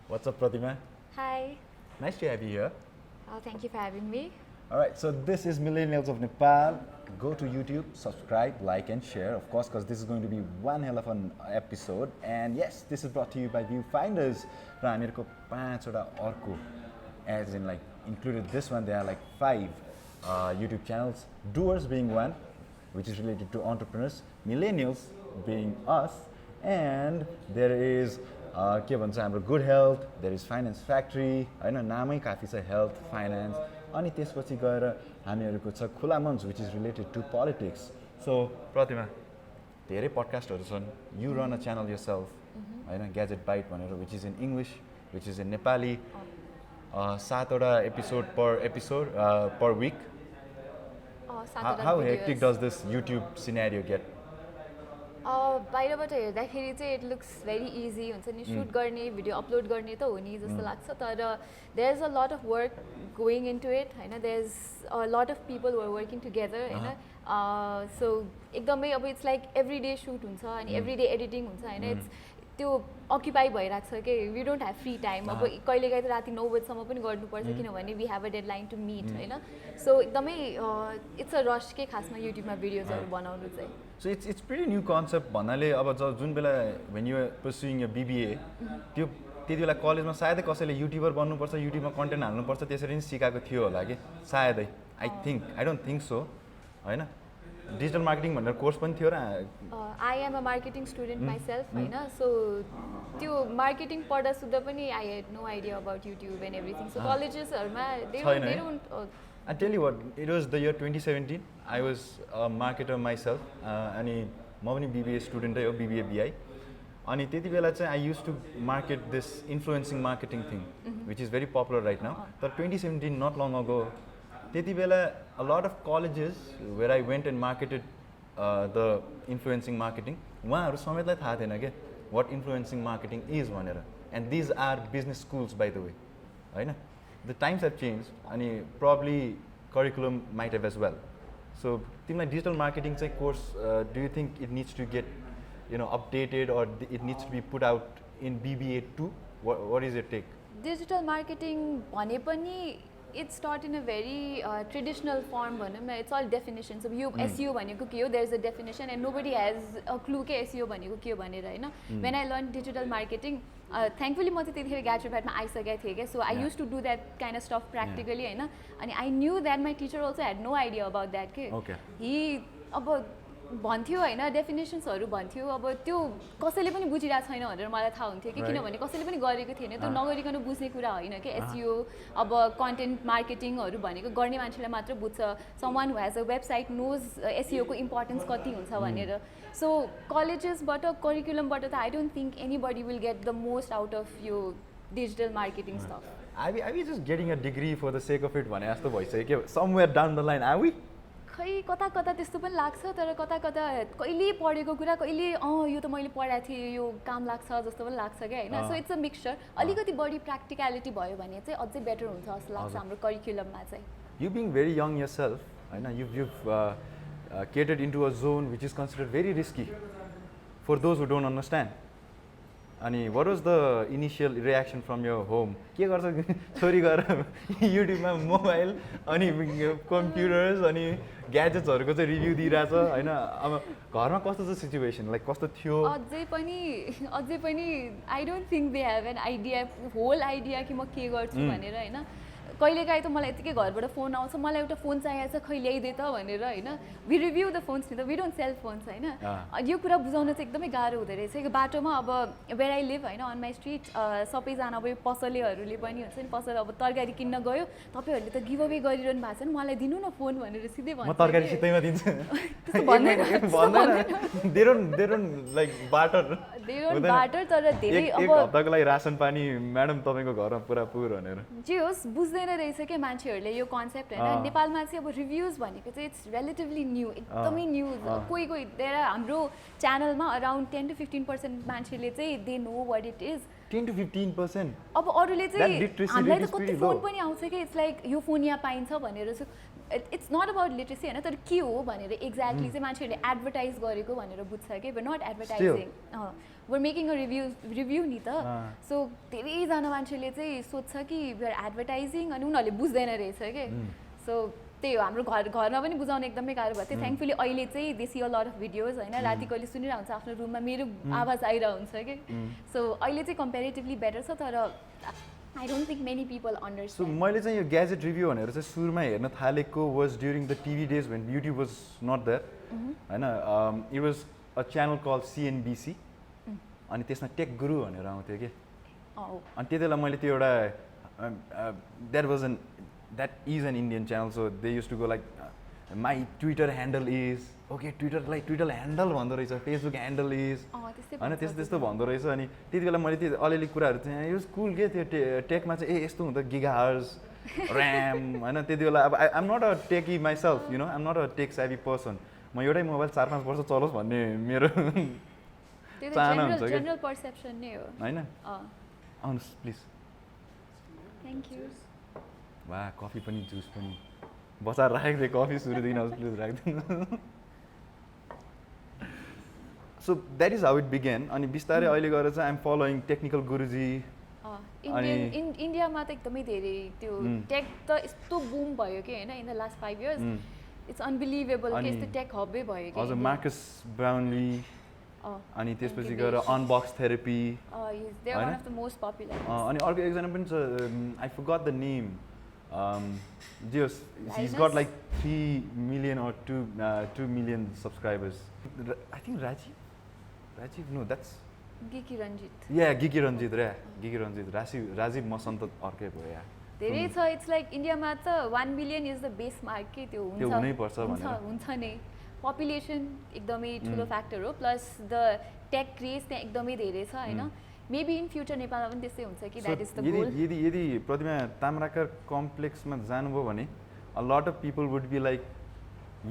What's up, Pratima? Hi. Nice to have you here. Thank you for having me. Alright, so this is Millennials of Nepal. Go to YouTube, subscribe, like and share, of course, because this is going to be one hell of an episode. And yes, this is brought to you by Viewfinders. र हामीहरुको 5 वटा अर्को, as in like included this one, there are like 5 YouTube channels. Doers being one, which is related to entrepreneurs. Millennials being us. And there is के भन्छ हाम्रो good health, there is finance factory हैन, नामै काफी छ health finance. अनि त्यसपछि गएर हामीहरूको छ खुला मञ्च, which is related to politics. So Pratima, धेरै पडकास्टहरू छन्. You run a channel yourself हैन, ग्याजेट बाइट भनेर, which is in English, which is in Nepali. 7 वटा episode per week. How hectic does this YouTube scenario get? बाहिरबाट हेर्दाखेरि चाहिँ इट लुक्स भेरी इजी हुन्छ नि, सुट गर्ने भिडियो अपलोड गर्ने त हो नि जस्तो लाग्छ. तर there is a lot of work going into it होइन. There is a lot of people who are working together होइन. सो एकदमै अब it's like every day shoot हुन्छ अनि एभ्री डे एडिटिङ हुन्छ होइन. इट्स त्यो अक्युपाई भइरहेको छ कि we don't have free time. अब कहिलेकाहीँ त राति 9 बजीसम्म पनि गर्नुपर्छ किनभने we have a deadline to meet होइन. सो एकदमै इट्स अ रस के खासमा युट्युबमा भिडियोजहरू बनाउनु चाहिँ. So it's pretty new concept भन्नाले अब जुन बेला when you are pursuing your BBA त्यो त्यति बेला कलेजमा सायदै कसैले युट्युबर बन्नुपर्छ, युट्युबमा कन्टेन्ट हाल्नुपर्छ त्यसरी नै सिकाएको थियो होला कि सायदै. आई डोन्ट थिङ्क सो होइन. डिजिटल मार्केटिङ भनेर कोर्स पनि थियो र. I am a marketing student myself होइन. सो त्यो मार्केटिङ पढ्दा सुत्दा पनि I had no idea about YouTube and everything. So कलेजेसहरूमा I tell you what, it was the year 2017. I was a marketer myself. अनि म पनि BBA स्टुडेन्टै हो, BBA BI. अनि त्यति बेला चाहिँ I used to market this influencing marketing thing, which is very popular right now. तर 2017, not long ago, त्यति बेला a lot of colleges where I went and marketed the influencing marketing, उहाँहरू समेतलाई थाहा थिएन के what influencing marketing is भनेर. And these are business schools, by the way, होइन. The times have changed and probably curriculum might have as well. So तिमीलाई digital marketing चाहिँ course, do you think it needs to get updated or it needs to be put out in BBA too? What is your take? Digital marketing भने पनि it's taught in a very traditional form भनौँ न. It's all definitions. So यो SEO भनेको के हो, there is a definition and nobody has a clue के SEO भनेको के हो भनेर होइन. When I learned digital marketing, thankfully म चाहिँ त्यतिखेर ग्याजेट बाइटमा आइसकेको थिएँ क्या. So I use to do that kind of stuff practically होइन. अनि I knew that my teacher also had no idea about that के. हि अब भन्थ्यो होइन, डेफिनेसन्सहरू भन्थ्यो. अब त्यो कसैले पनि बुझिरहेको छैन भनेर मलाई थाहा हुन्थ्यो कि किनभने कसैले पनि गरेको थिएन. त्यो नगरिकन बुझ्ने कुरा होइन कि एसइओ. अब कन्टेन्ट मार्केटिङहरू भनेको गर्ने मान्छेलाई मात्र बुझ्छ. Someone who has a website knows एसइओको इम्पोर्टेन्स कति हुन्छ भनेर. सो कलेजेसबाट करिकुलमबाट त I don't think anybody will get the most out of यो digital marketing stuff. Are we just getting a degree for the sake of it भने जस्तो भइसक्यो somewhere down the line, are we? खै कता कता त्यस्तो पनि लाग्छ. तर कता कता कहिले पढेको कुरा कहिले यो त मैले पढाएको थिएँ यो काम लाग्छ जस्तो पनि लाग्छ क्या होइन. So it's a mixture. अलिकति बढी प्र्याक्टिकलिटी भयो भने चाहिँ अझै बेटर हुन्छ जस्तो लाग्छ हाम्रो करिकुलममा चाहिँ. You being very young yourself, होइन, you've catered into a zone which is considered very risky for those who don't understand. अनि what was the initial reaction from your home? के गर्छ छोरी गएर युट्युबमा मोबाइल अनि कम्प्युटर्स अनि ग्याजेट्सहरूको चाहिँ रिभ्यू दिइरहेछ होइन. अब घरमा कस्तो छ सिचुएसन, लाइक कस्तो थियो? अझै पनि I don't think they have an idea, whole idea कि म के गर्छु भनेर होइन. कहिलेकाहीँ त मलाई यतिकै घरबाट फोन आउँछ, मलाई एउटा फोन चाहिएको छ खै ल्याइदे त भनेर होइन. वी रिभ्यू द फोन्स नि त, वी डोन्ट सेल फोन्स होइन. यो कुरा बुझाउन चाहिँ एकदमै गाह्रो हुँदो रहेछ. यो बाटोमा अब वेयर आई लिभ होइन, अन माई स्ट्रिट सबैजना अब यो पसलेहरूले पनि हुन्छ नि, पसल अब तरकारी किन्न गयो, तपाईँहरूले त गिभ अवे गरिरहनु भएको छ नि, मलाई दिनु न फोन भनेर सिधै भन्छ. म तरकारी सिधैमा दिन्छु भन्दैन. They don't like butter. तर धेरै अब हप्ताको लागि रासन पानी म्याडम तपाईँको घरमा पुरा पुर भनेर. जे होस् बुझ्दैन रहेछ क्या मान्छेहरूले यो कन्सेप्ट होइन. नेपालमा चाहिँ अब रिभ्युज भनेको चाहिँ इट्स रिलेटिभली न्यू, एकदमै न्यू. कोही हाम्रो च्यानलमा अराउन्ड 10 to 15% मान्छेले चाहिँ they know what it is. 10 to 15%? अब अरूले चाहिँ हामीलाई त कति फोन पनि आउँछ कि इट्स लाइक यो फोन यहाँ पाइन्छ भनेर. इट्स नट अबाउट लिट्रेसी होइन तर के हो भनेर एक्ज्याक्टली चाहिँ मान्छेहरूले एडभर्टाइज गरेको भनेर बुझ्छ कि not advertising or making a review नि त सो धेरैजना मान्छेले चाहिँ सोध्छ कि वी आर एडभर्टाइजिङ अनि उनीहरूले बुझ्दैन रहेछ कि सो त्यही हो हाम्रो घरमा पनि बुझाउन एकदमै गाह्रो भएको थियो थ्याङ्कफुली अहिले चाहिँ they see a lot of videos होइन राति कहिले सुनिरहेको हुन्छ आफ्नो रुममा मेरो आवाज आइरहेको हुन्छ कि सो अहिले चाहिँ कम्पेरिटिभली बेटर छ तर I don't think many people so understand मैले चाहिँ यो ग्याजेट रिभ्यू भनेर चाहिँ सुरुमा हेर्न थालेको was during the TV days when YouTube was not there होइन it was a channel called CNBC अनि त्यसमा टेक गुरु भनेर आउँथ्यो कि अनि त्यति बेला मैले त्यो एउटा that is an Indian channel, so they used to go like, my Twitter handle is, okay, Twitter handle भन्दो रहेछ, Facebook handle is, होइन त्यस्तो भन्दो रहेछ अनि त्यति बेला मैले त्यो अलिअलि कुराहरू चाहिँ यो कुल के त्यो टेकमा चाहिँ यस्तो हुँदा गिगाहर्स ऱ्याम होइन त्यति बेला अब I'm not a techie myself you know I'm not a tech savvy person म एउटै मोबाइल 4-5 वर्ष चलोस् भन्ने मेरो चाहना हुन्छ कि जनरल पर्सेप्सन नै हो होइन आउनुहोस् प्लिज थ्याङ्क यू वा कफी पनि जुस पनि बचाएर राखेको थिएँ कफी सुरुदेखि आउँछ प्लिज राखिदिनु so that is how it began अनि बिस्तारै अहिले गएर चाहिँ आइएम फलोइङ टेक्निकल गुरुजी इन्डियामा त एकदमै धेरै त्यो टेक त यस्तो बुम भयो कि होइन in the last 5 years it's unbelievable कि यस्तो टेक हबै भयो कि हजुर मार्कस ब्राउनली अनि त्यसपछि गएर Unbox Therapy they are one of the most popular अनि अर्को एकजना पनि छ I forgot the name he's got like 3 million or 2 million subscribers. I think Rajiv, no, that's Giki Ranjit. Yeah, Giki Ranjit, Giki Ranjit. Rajiv Masant अर्कै भयो यार धेरै छ इट्स लाइक इन्डियामा त 1 million is the base mark के त्यो हुन्छ हुनै पर्छ भनेर हुन्छ नै पपुलेसन एकदमै ठुलो फ्याक्टर हो प्लस द टेक क्रेज त्यहाँ एकदमै धेरै छ होइन मेबी इन फ्युचर नेपालमा पनि त्यस्तै हुन्छ कि द्याट इज द गोल यदि प्रतिमा ताम्राकार कम्प्लेक्समा जानुभयो भने a lot of people would be like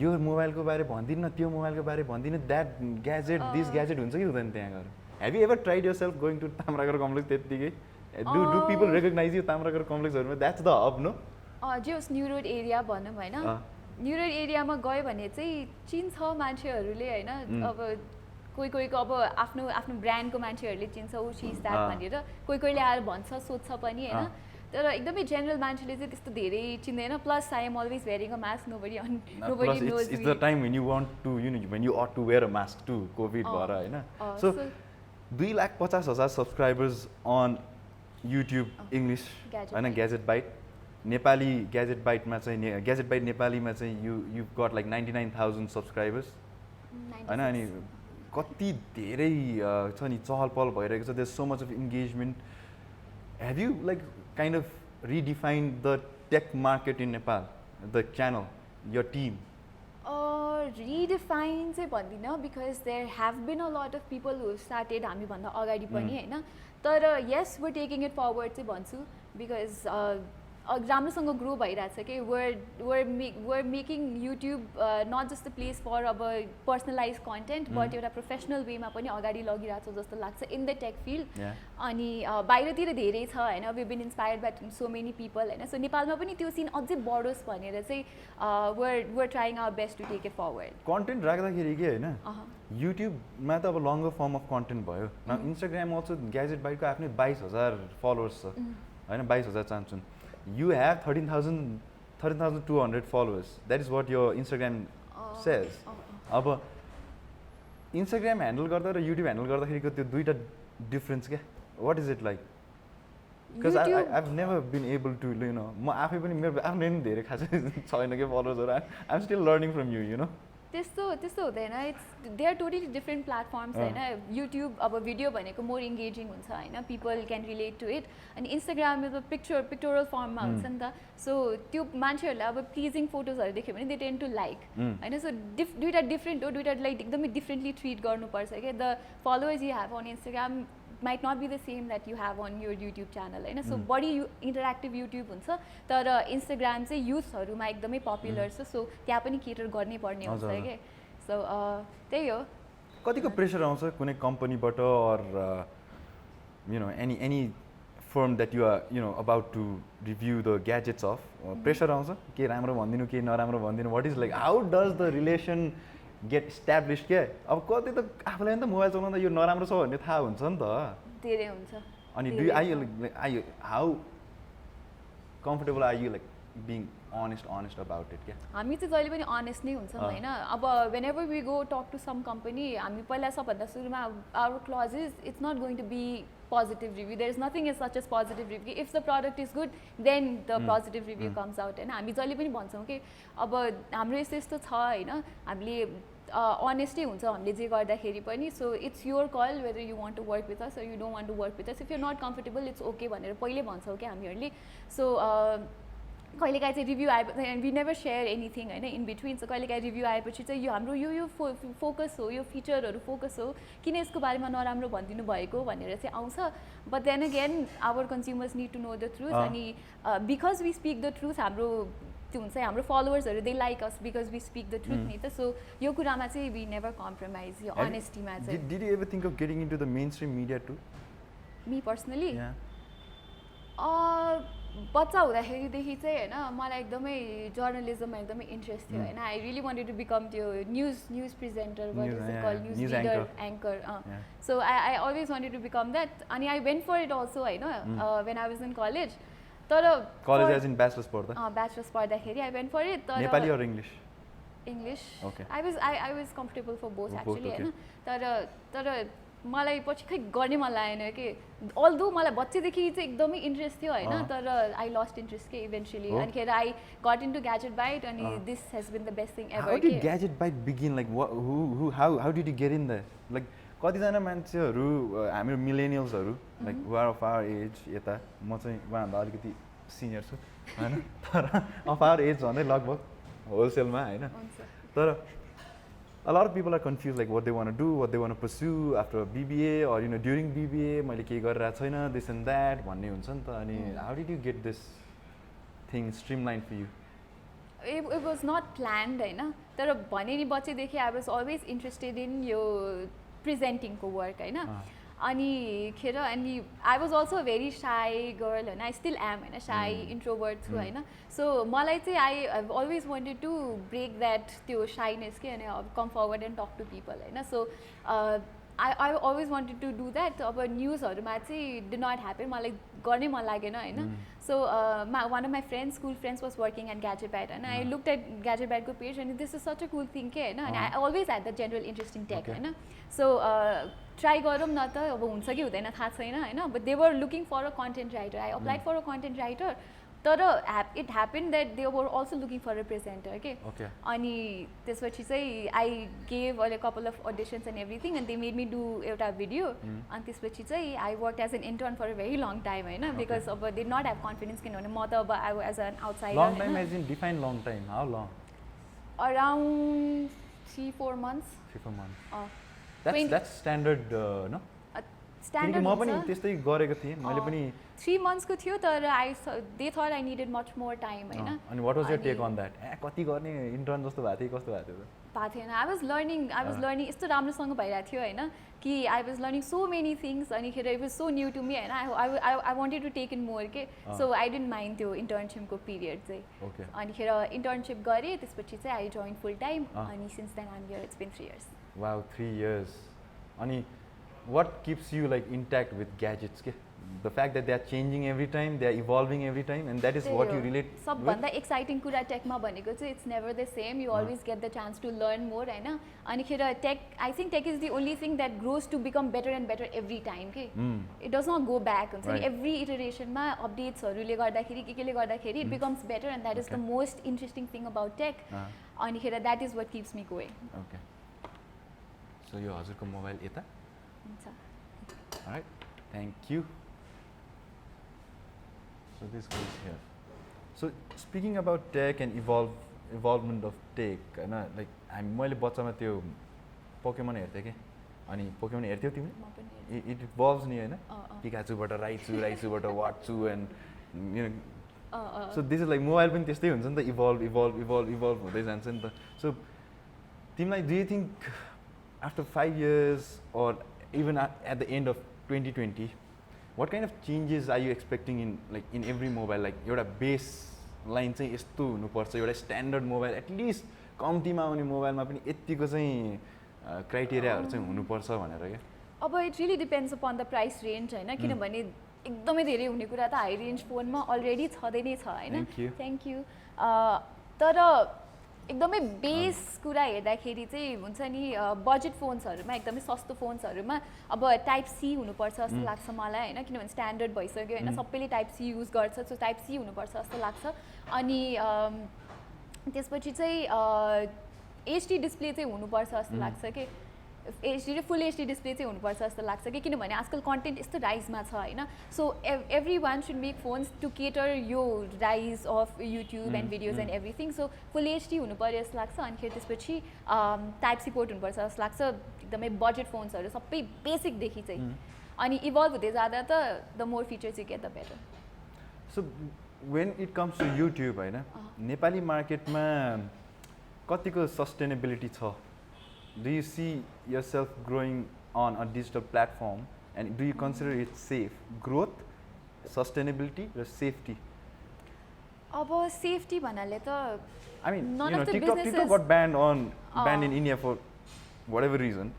यो मोबाइलको बारे भनिदिनु त्यो मोबाइलको बारे भनिदिनु द्याट ग्याजेट दिस ग्याजेट हुन्छ कि हुँदैन त्यहाँ गएर have you ever tried yourself going to Tamrakar complex त्यत्तिकै do people recognize you Tamrakar कम्प्लेक्सहरूमा द्याट्स द हब नो जे होस् न्यु रोड एरिया भनौँ होइन न्यु रोड एरियामा गयो भने चाहिँ चिन्छ मान्छेहरूले होइन अब कोहीको अब आफ्नो ब्रान्डको मान्छेहरूले चिन्छ ऊ चिज द्याट भनेर कोहीले आएर भन्छ सोध्छ पनि होइन तर एकदमै जेनरल मान्छेले चाहिँ त्यस्तो धेरै चिन्दैन plus I am always wearing a mask nobody knows it's the time when you want to when you out to wear a mask to covid भएर होइन सो 2,50,000 सब्सक्राइबर्स अन युट्युब इङ्ग्लिस होइन ग्याजेट बाइट नेपाली ग्याजेट बाइटमा चाहिँ Gadget bite नेपालीमा चाहिँ you got like 99,000 subscribers होइन अनि कति धेरै छ नि चहल पहल भइरहेको छ there so much of engagement have you like kind of redefine the tech market in Nepal the channel your team redefine चाहिँ भन्दिनँ because there have been a lot of people who started हामीभन्दा अगाडि पनि होइन तर yes we're taking it forward चाहिँ भन्छु because राम्रोसँग ग्रो भइरहेछ कि we're making YouTube not just the place for अब पर्सनलाइज कन्टेन्ट बट एउटा प्रोफेसनल वेमा पनि अगाडि लगिरहेको छ जस्तो लाग्छ इन द टेक फिल्ड अनि बाहिरतिर धेरै छ होइन we been inspired by so many people होइन सो नेपालमा पनि त्यो सिन अझै बढोस् भनेर चाहिँ we're trying our best to take it forward content राख्दाखेरि के होइन युट्युबमा त अब लङ्गर फर्म अफ कन्टेन्ट भयो न इन्स्टाग्राम अल्सो ग्याजेट बाइटको आफ्नै 22,000 फलोवर्स छ होइन 22,000 चाहन्छन् you have 13,200 followers. That is what your Instagram says. अब Instagram handle गर्दा र YouTube handle गर्दाखेरिको त्यो दुईटा डिफरेन्स क्या what is it like? Because I've never been able to you know म आफै पनि मेरो आफ्नै धेरै खासै छैन के फलोवर्सहरू I'm still learning from you know त्यस्तो हुँदैन it's they are totally different platforms होइन युट्युब अब भिडियो भनेको मोर इङ्गेजिङ हुन्छ होइन people can relate to it अनि इन्स्टाग्राम अब पिक्टोरल फर्ममा हुन्छ नि त सो त्यो मान्छेहरूलाई अब प्लिजिङ फोटोजहरू देख्यो भने दे टेन टु लाइक होइन सो दुइटा डिफ्रेन्ट हो दुइटालाई एकदमै डिफ्रेन्टली ट्रिट गर्नुपर्छ क्या the followers you have on Instagram might not be the same that you have on your YouTube channel होइन सो बढी इन्टरेक्टिभ युट्युब हुन्छ तर इन्स्टाग्राम चाहिँ युथहरूमा एकदमै पपुलर छ सो त्यहाँ पनि केटर गर्नै पर्ने हुन्छ क्या सो त्यही हो कतिको प्रेसर आउँछ कुनै कम्पनीबाट or you know any informed that you are about to review the gadgets of pressure आउँछ के राम्रो भनिदिनु के नराम्रो भनिदिनु what is like how does the relation get established के अब कति त आफूलाई नि त मोबाइल चलाउँदा यो नराम्रो छ भन्ने थाहा हुन्छ नि त धेरै हुन्छ अनि are you how comfortable are you like being honest about it क्या हामी चाहिँ जहिले पनि अनेस्ट नै हुन्छौँ होइन अब whenever we go talk to some company हामी पहिला सबभन्दा सुरुमा our clause is it's not going to be positive review there is nothing as such as positive review if the product is good then the positive review comes out होइन हामी जहिले पनि भन्छौँ कि अब हाम्रो यस्तो यस्तो छ होइन हामीले अनेस्टै हुन्छ हामीले जे गर्दाखेरि पनि so it's your call whether you want to work with us or you don't want to work with us if you're not comfortable it's okay भनेर पहिले भन्छौँ क्या हामीहरूले सो कहिलेकाहीँ चाहिँ रिभ्यू आएपछि and we never share anything होइन in between so कहिलेकाहीँ रिभ्यू आएपछि चाहिँ यो हाम्रो यो फोकस हो यो फिचरहरू फोकस हो किन यसको बारेमा नराम्रो भनिदिनु भएको भनेर चाहिँ आउँछ but then again our consumers need to know the truth अनि because we speak the truth हाम्रो त्यो हुन्छ हाम्रो फलोवर्सहरू they like us because we speak the truth नि त सो यो कुरामा चाहिँ वी नेभर कम्प्रोमाइज यो अनेस्टीमा चाहिँ Did you ever think of getting into the mainstream media too? Me personally Yeah. बच्चा हुँदाखेरिदेखि चाहिँ होइन मलाई एकदमै जर्नलिजममा एकदमै इन्ट्रेस्ट थियो होइन I really wanted to become त्यो news presenter news reader anchor so I always wanted to become that अनि I went for it also होइन when I was in college तर कलेज एज इन ब्याचलर्स पढ्दा bachelors पढ्दाखेरि I went for it तर Nepali or English English Okay. I was comfortable for both Both, actually okay. होइन तर मलाई पछि खै गर्ने मन लागेन कि अल्दो मलाई बच्चैदेखि चाहिँ एकदमै इन्ट्रेस्ट थियो होइन तर आई लस्ट इन्ट्रेस्ट के इभेन्चुली अनिखेर I got into Gadget Byte अनि this has been the best thing How ever did Gadget Byte begin? Like, how did you get in there? Like, कतिजना मान्छेहरू हाम्रो मिलेनियल्सहरू like who are of our age यता म चाहिँ उहाँभन्दा अलिकति senior छु होइन तर of our age भन्दै लगभग होलसेलमा होइन तर a lot of people are confused like what they want to do, what they want to pursue after BBA or during BBA मैले के गरिरहेको छैन this and that भन्ने हुन्छ नि त अनि how did you get this thing streamlined for you? it was not planned होइन तर भने नि बच्चैदेखि I was always interested in यो प्रेजेन्टिङको वर्क होइन अनिखेर अनि I was also very shy girl होइन आई स्टिल एम होइन साई इन्ट्रोभर्ट छु होइन सो मलाई चाहिँ I always wanted to break that त्यो साइनेस के अनि come forward and talk to people होइन so I always wanted to do that अब न्युजहरूमा चाहिँ डि नट ह्यापन मलाई गर्नै मन लागेन होइन so one of my friends school friends was working at Gadget Byte होइन आई लुक्ड एट ग्याजेट ब्याटको पेज अनि this is such a cool thing के होइन अनि I always had the general interest in tech होइन सो ट्राई गरौँ न त अब हुन्छ कि हुँदैन थाहा छैन होइन but they were looking for a content writer I applied for a content writer तर it happen that they were also looking for a presenter के अनि त्यसपछि चाहिँ I gave a couple of auditions and everything and they made me do एउटा video अनि त्यसपछि चाहिँ I work as an intern for a very long time होइन because अब दे नट ह्याभ कन्फिडेन्स किनभने म त अब I as an long time as in define long time how long around 3-4 months 3-4 months 20 that's standard no standard म पनि त्यस्तै गरेको थिएँ मैले पनि 3 monthsको थियो तर they thought I needed much more time होइन अनि what was your take on that कति गर्ने इन्टर्न जस्तो भएको थियो कस्तो भएको थियो भएको थिएन आई वाज लर्निङ यस्तो राम्रोसँग भइरहेको थियो होइन कि I was learning so many things अनिखेर it was so new to me होइन I wanted to take in more के सो आई डिन्ट माइन्ड त्यो इन्टर्नसिपको पिरियड चाहिँ अनिखेर इन्टर्नसिप गरेँ त्यसपछि चाहिँ आई जोइन फुल टाइम अनि since then I'm here it's been 3 years wow 3 years अनि what keeps you like intact with gadgets के the fact that they are changing every time they are evolving every time and that is what you relate सबभन्दा exciting कुरा टेकमा भनेको चाहिँ it's never the same you always get the chance to learn more होइन अनिखेर tech I think tech is the only thing that grows to become better and better every time के it does not go back हुन्छ नि every इटरेसनमा अपडेट्सहरूले गर्दाखेरि केले गर्दाखेरि it becomes better and that is the most interesting thing about tech अनिखेर that is what kips me going okay so यो हजुरको मोबाइल यता हुन्छ alright thank you so this goes here so speaking about tech and evolvement of tech हैन like मैले बच्चामा त्यो Pokemon हेर्थेँ के अनि पोकेमन हेर्थ्यौ तिमीले इट इभल्भ्स नि हैन पिकाचुबाट राइचुबाट वाटचु and so this is like mobile पनि त्यस्तै हुन्छ नि त इभल्भ हुँदै जान्छ नि त सो तिमीलाई do you think after 5 years or even at the end of 2020 what kind of changes are you expecting in like in every mobile? Like एउटा बेस लाइन चाहिँ यस्तो हुनुपर्छ, एउटा स्ट्यान्डर्ड मोबाइल एटलिस्ट कम्तीमा आउने मोबाइलमा पनि यतिको चाहिँ क्राइटेरियाहरू चाहिँ हुनुपर्छ भनेर क्या. अब it really depends upon the price range होइन, किनभने एकदमै धेरै हुने कुरा त हाई रेन्ज फोनमा अलरेडी छँदै नै छ होइन. Thank you. तर एकदमै बेस कुरा हेर्दाखेरि चाहिँ हुन्छ नि बजेट फोन्सहरूमा एकदमै सस्तो फोन्सहरूमा अब टाइप सी हुनुपर्छ जस्तो लाग्छ मलाई होइन, किनभने स्ट्यान्डर्ड भइसक्यो होइन, सबैले टाइप सी युज गर्छ, सो टाइप सी हुनुपर्छ जस्तो लाग्छ. अनि त्यसपछि चाहिँ एचडी डिस्प्ले चाहिँ हुनुपर्छ जस्तो लाग्छ कि एचडी र फुल एचडी डिस्प्ले चाहिँ हुनुपर्छ जस्तो लाग्छ कि, किनभने आजकल कन्टेन्ट यस्तो राइजमा छ होइन. So every one should make phones to cater यो rise of YouTube and videos and everything. So full HD हुनु पऱ्यो जस्तो लाग्छ. अनि फेरि त्यसपछि टाइप सी पोर्ट हुनुपर्छ जस्तो लाग्छ. एकदमै बजेट फोन्सहरू सबै बेसिकदेखि चाहिँ. अनि इभल्भ हुँदै जाँदा त the more features you get the better. So when it comes to YouTube होइन, नेपाली मार्केटमा कतिको सस्टेनेबिलिटी छ? Do you see yourself growing on a digital platform, and do you consider it safe? Growth, sustainability, or safety? अब safety भन्नाले त I mean, none you know, of the TikTok businesses got banned in India for whatever reason,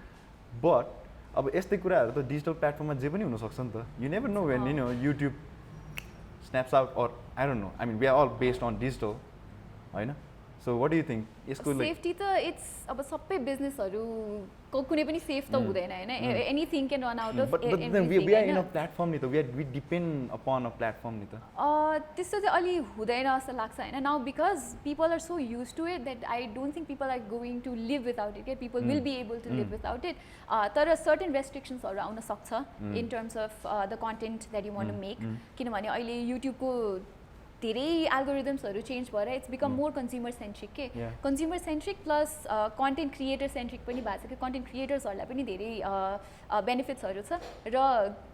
but अब यस्तै कुराहरू त digital प्लेटफर्ममा जे पनि हुनसक्छ नि त. You never know when you know YouTube snaps out, or I don't know. I mean, we are all based on digital, होइन? So what do you think? यसको सेफ्टी त इट्स अब सबै बिजनेसहरूको कुनै पनि सेफ त हुँदैन होइन. Anything can run out of but then we are in a platform नि त, we depend upon a platform नि त. त्यस्तो चाहिँ अलि हुँदैन जस्तो लाग्छ होइन. Now because people are so used to it that I don't think people are going to live without it. People will be able to live without it. तर सर्टेन रेस्ट्रिक्सन्सहरू आउन सक्छ in terms of the content that you want to make, किनभने अहिले युट्युबको धेरै एल्गोरिदम्सहरू change भएर it's become more consumer centric के. Consumer centric plus content creator centric पनि भएको छ कि. कन्टेन्ट क्रिएटर्सहरूलाई पनि धेरै बेनिफिट्सहरू छ र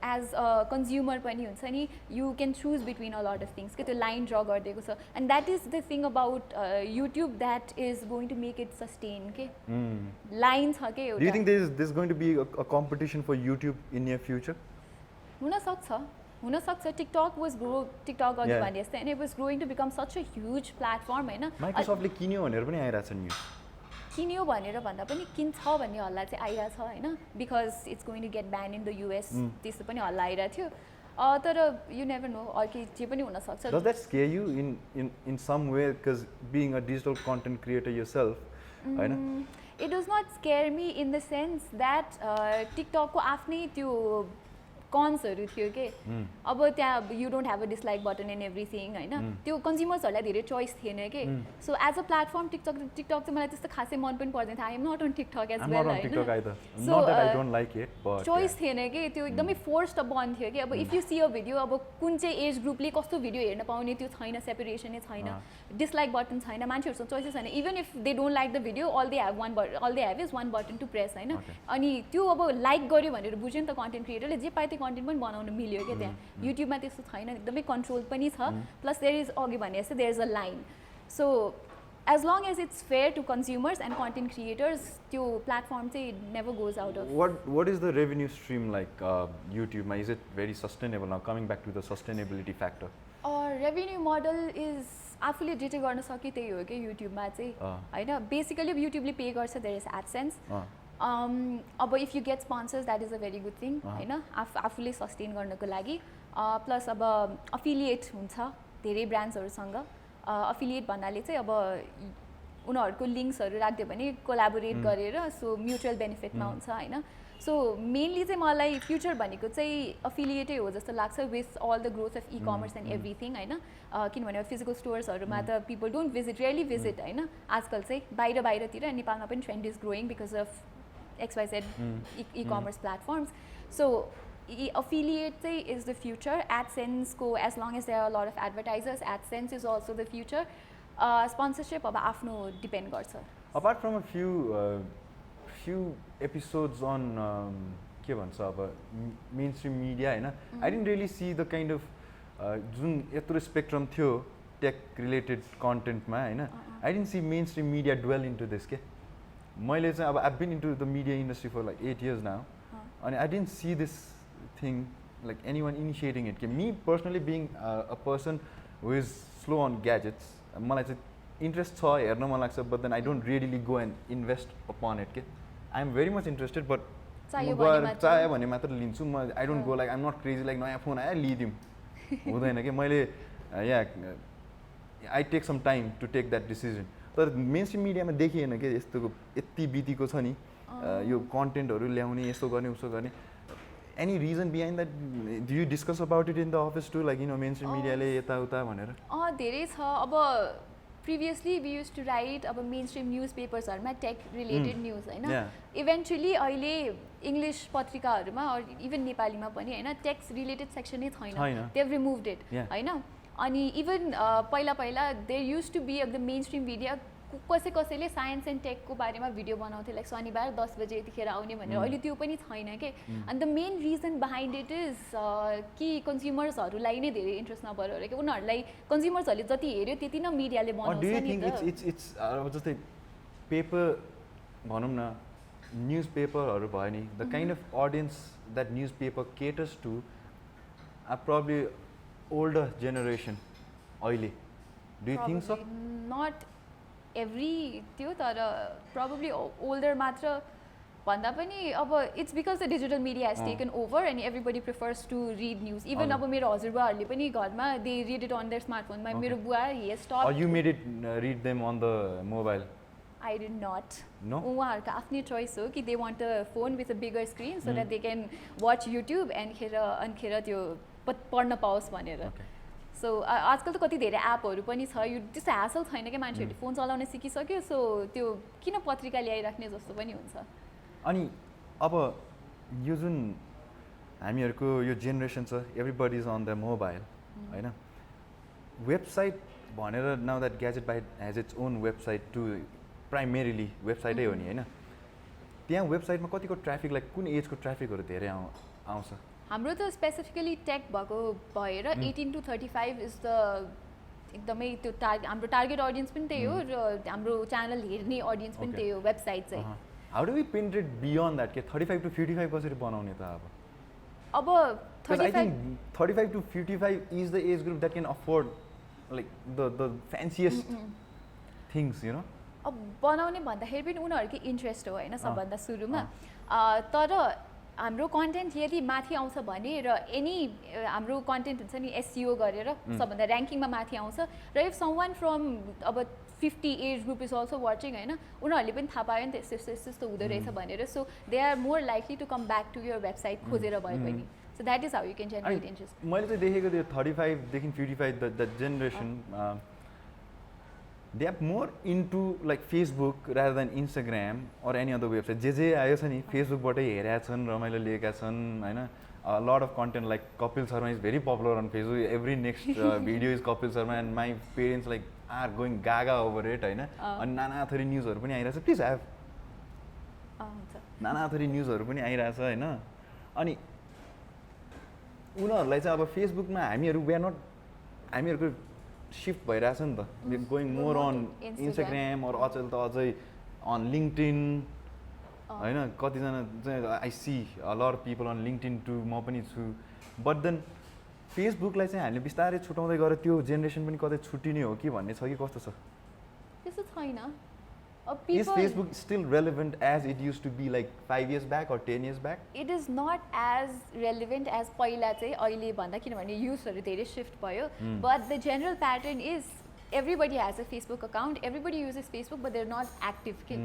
एज अ कन्ज्युमर पनि हुन्छ नि you can choose between a lot of things के. त्यो लाइन ड्र गरिदिएको छ. And that is the thing about YouTube that is going to make it sustain के. लाइन छ के एउटा. Do you think there is going to be a competition for YouTube in near future? हुनसक्छ. TikTok अघि भने जस्तै and it was growing to become such a huge platform होइन. माइक्रोसफ्टले किन्यो भनेर पनि आइरहेछ न्युज. किन्यो भनेर भन्दा पनि किन्छ भन्ने हल्ला चाहिँ आइरहेछ होइन, because it's going to get ban in the US. त्यस्तो पनि हल्ला आइरहेको थियो. तर यु नेभर नो, अर्कै जे पनि हुनसक्छ. Does that scare you in some way, because being a digital content creator yourself, होइन? It does not scare me in the sense that टिकटकको आफ्नै त्यो कन्सहरू थियो के. अब त्यहाँ you don't have a dislike button and everything होइन. त्यो कन्ज्युमर्सहरूलाई धेरै चोइस थिएन कि. So as a platform TikTok चाहिँ मलाई त्यस्तो खासै मन पनि पर्दैन थियो. I am not on TikTok as well होइन. सो चोइस थिएन कि. त्यो एकदमै फोर्स्ड बन थियो कि. अब if you see a video, अब कुन चाहिँ एज ग्रुपले कस्तो भिडियो हेर्न पाउने त्यो छैन, सेपरेसनै छैन, डिसलाइक बटन छैन, मान्छेहरूसँग चोइसेस छैन. Even if they don't like the video all they have is one button to press होइन. अनि त्यो अब लाइक गर्यो भनेर बुझ्यो नि त कन्टेन्ट क्रिएटरले, जे पाए त्यो कन्टेन्ट पनि बनाउनु मिल्यो क्या त्यहाँ. युट्युबमा त्यस्तो छैन, एकदमै कन्ट्रोल पनि छ. प्लस देयर इज अघि भने जस्तै there is a line. So as long as it's fair to consumers and content creators, त्यो प्लेटफर्म चाहिँ never goes out of. What is the revenue stream like YouTubeमा? Is it very sustainable now? Coming back to the sustainability factor. Revenue model is आफूले जे गर्न सक्यो त्यही हो कि युट्युबमा चाहिँ होइन. बेसिकली अब युट्युबले पे गर्छ, देयर इज एडसेन्स. अब if you get sponsors that is a very good thing होइन, आफूले सस्टेन गर्नको लागि. प्लस अब अफिलिएट हुन्छ धेरै ब्रान्ड्सहरूसँग. अफिलिएट भन्नाले चाहिँ अब उनीहरूको लिङ्क्सहरू राखिदियो भने कोलाबोरेट गरेर, सो म्युचुअल बेनिफिटमा हुन्छ होइन. सो मेनली चाहिँ मलाई फ्युचर भनेको चाहिँ अफिलिएटै हो जस्तो लाग्छ with all the growth of e commerce and everything होइन. किनभने फिजिकल स्टोर्सहरूमा त people don't visit, really visit होइन आजकल चाहिँ. बाहिरतिर नेपालमा पनि trend is growing because of XYZ e-commerce platforms. So affiliate is the future. AdSense ko, as long as there are a lot of advertisers, AdSense is also the future. Sponsorship अब आफ्नो depend गर्छ. Apart from a few episodes on के भन्छ अब mainstream media होइन, I didn't really see the kind of जुन यत्रो spectrum थियो टेक रिलेटेड कन्टेन्टमा होइन. I didn't see mainstream media dwell into this के. मैले चाहिँ अब I've been into the media industry for like 8 years now, and I didn't see this thing like anyone initiating it. Me personally being a person who is slow on gadgets, मलाई चाहिँ interest छ हेर्न मन लाग्छ, but then I don't really go and invest upon it. I am very much interested, but चाह्यो भने मात्र लिन्छु म. I don't go like I'm not crazy like नयाँ फोन आयो लिदिउँ हुँदैन के. मैले I take some time to take that decision. तर मेन स्ट्रिम मिडियामा देखिएन के यस्तोको यति बितिको छ नि यो कन्टेन्टहरू ल्याउने यस्तो गर्ने उसो गर्ने. Any reason behind that? Do you discuss about it in the office too, like mainstream media ले यता उता भनेर? धेरै छ. अब previously we used to write अब mainstream newspapersहरूमा tech related news हैन. Eventually अहिले English पत्रिकाहरूमा or even नेपालीमा पनि हैन tech related section नै छैन. They have removed it हैन. अनि even पहिला there used to be the mainstream media कसैले साइन्स एन्ड टेकको बारेमा भिडियो बनाउँथे लाइक शनिबार 10 बजे यतिखेर आउने भनेर. अहिले त्यो पनि छैन के. And the main reason behind it is कि कन्ज्युमर्सहरूलाई नै धेरै इन्ट्रेस्ट नभएर हो कि उनीहरूलाई कन्ज्युमर्सहरूले जति हेऱ्यो त्यति नै मिडियाले बनाउँछ नि त. इट्स जस्तै पेपर भनौँ न न्युज पेपरहरू भयो नि the kind of audience that news paper caters to are probably older generation अहिले. Do you think so? Not every त्यो तर प्रोबेबली ओल्डर मात्र भन्दा पनि अब it's because the digital media has taken over and everybody prefers to read news. Even अब मेरो हजुरबुवाहरूले पनि घरमा they read it on their स्मार्टफोनमा. मेरो बुवा he has stop. You made it read them on the mobile? I did not. No? उहाँहरूको आफ्नै चोइस हो कि they want a phone with a bigger screen so that they can watch YouTube अनिखेर त्यो पढ्न पाओस् भनेर. सो आजकल त कति धेरै एपहरू पनि छ. यो त्यस्तो ह्यासल छैन क्या. मान्छेहरूले फोन चलाउन सिकिसक्यो सो त्यो किन पत्रिका ल्याइराख्ने जस्तो पनि हुन्छ. अनि अब यो जुन हामीहरूको यो जेनेरेसन छ everybody is on the mobile होइन. वेबसाइट भनेर now that gadget by has its own website to primarily वेबसाइटै हो नि होइन. त्यहाँ वेबसाइटमा कतिको ट्राफिक लाइक कुन एजको ट्राफिकहरू धेरै आउँछ? हाम्रो त स्पेसिफिकली टेक भएको भएर 18 to 35 इज द एकदमै त्यो हाम्रो टार्गेट अडियन्स पनि त्यही हो र हाम्रो च्यानल हेर्ने अडियन्स पनि त्यही हो वेबसाइट चाहिँ. How do we penetrate beyond that के 35 to 55 कसरी बनाउने त अब 35 to 55 is the age group that can afford like the fanciest things you know. अब बनाउने भन्दाखेरि पनि उनीहरूकै इन्ट्रेस्ट हो होइन सबभन्दा सुरुमा. तर हाम्रो कन्टेन्ट यदि माथि आउँछ भने र एनी हाम्रो कन्टेन्ट हुन्छ नि एसइओ गरेर सबभन्दा ऱ्याङ्किङमा माथि आउँछ र इफ समवान फ्रम अब 50 age group is also watching होइन उनीहरूले पनि थाहा पायो नि त यस्तो यस्तो हुँदो रहेछ भनेर. So they are more likely to come back to your website खोजेर भए पनि. So that is how you can generate interest. मैले चाहिँ देखेको त्यो 35 देखि 55 the generation they are more into like Facebook rather than Instagram or any other website. जे आयो छ नि फेसबुकबाटै हेरेका छन् रमाइलो लिएका छन् होइन. A lot of content like Kapil Sharma is very popular on Facebook. Every next video is Kapil Sharma and my parents like are going gaga over it होइन. अनि नाना थरी न्युजहरू पनि आइरहेछ. प्लिज ह्याभ नाना थरी न्युजहरू पनि आइरहेछ होइन. अनि उनीहरूलाई चाहिँ अब फेसबुकमा हामीहरूको शिफ्ट भइरहेछ नि त. Going more on Instagram or अचेल त अझै अन लिङ्क्डइन होइन. कतिजना चाहिँ I see a lot of people on LinkedIn too म पनि छु. बट देन फेसबुकलाई चाहिँ हामीले बिस्तारै छुटाउँदै गएर त्यो जेनेरेसन पनि कतै छुट्टिने हो कि भन्ने छ कि कस्तो छ? त्यस्तो छैन. Is Facebook still relevant as it used to be like 5 years back or 10 years back? It is not as relevant as पहिला चाहिँ अहिले भन्दा किनभने युजहरू धेरै शिफ्ट भयो. But the general pattern is everybody has a Facebook account, everybody uses Facebook but they're not active के.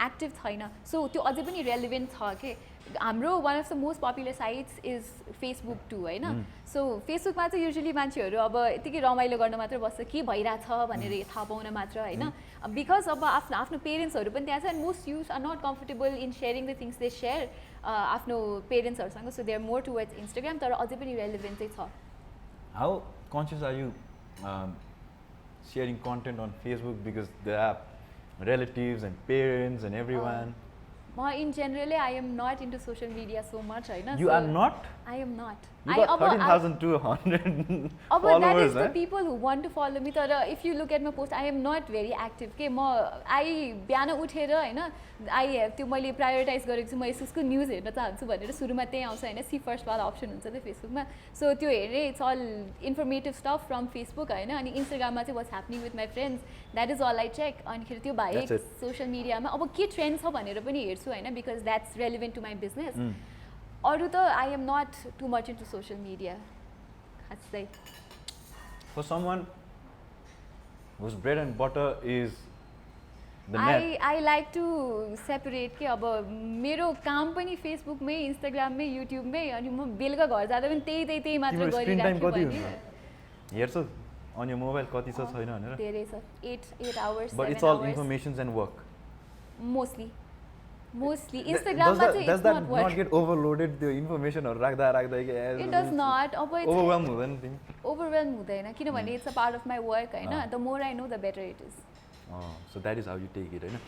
Active छैन. So त्यो अझै पनि relevant छ के. हाम्रो one of the most popular sites is Facebook too होइन. So फेसबुकमा चाहिँ युजुअली मान्छेहरू अब यतिकै रमाइलो गर्न मात्र बस्छ के भइरहेछ भनेर थाहा पाउन मात्र होइन. बिकज अब आफ्नो पेरेन्ट्सहरू पनि त्यहाँ छ and most youth are not comfortable in sharing the things they share आफ्नो पेरेन्ट्सहरूसँग. So they are more towards Instagram तर अझै पनि रेलिभेन्ट चाहिँ छ. How conscious are you sharing content on Facebook because there are relatives and parents and everyone? In general, I am not into social media so much. You are not? I I am not. You got 13,200 अब that followers, is the people who want to follow me. तर if you look at my post, I am not very active. के म बिहान उठेर हैन I have त्यो मैले prioritise गरेको छु म यसको न्युज हेर्न चाहन्छु भनेर सुरुमा त्यही आउँछ हैन सी फर्स्ट वाला अप्सन हुन्छ त्यो फेसबुकमा सो त्यो हेरेँ it's all informative stuff from Facebook हैन अनि इन्स्टाग्राममा चाहिँ what's happening with my friends that is all I check अनिखेरि त्यो बाहेक सोसियल मिडियामा अब के ट्रेन्ड छ भनेर पनि हेर्छु हैन because that's relevant to my business अरू त I am not too much into social media खासै For someone whose bread and butter is the net. I like to separate के अब मेरो काम पनि फेसबुकमै इन्स्टाग्राममै युट्युबमै अनि म बेलुका घर जाँदा पनि त्यही मात्र गरिराख्छु भने हेर्छौ on your mobile कति छ छैन भनेर धेरै छ 8 hours but it's all informations and work mostly इन्स्टाग्राममा चाहिँ does that not get overloaded त्यो इन्फर्मेसनहरु राख्दा it does not अब overwhelm हुँदैन तिमी overwhelm हुँदैन किनभने it's a part of my work हैन the more I know the better it is so that is how you take it हैन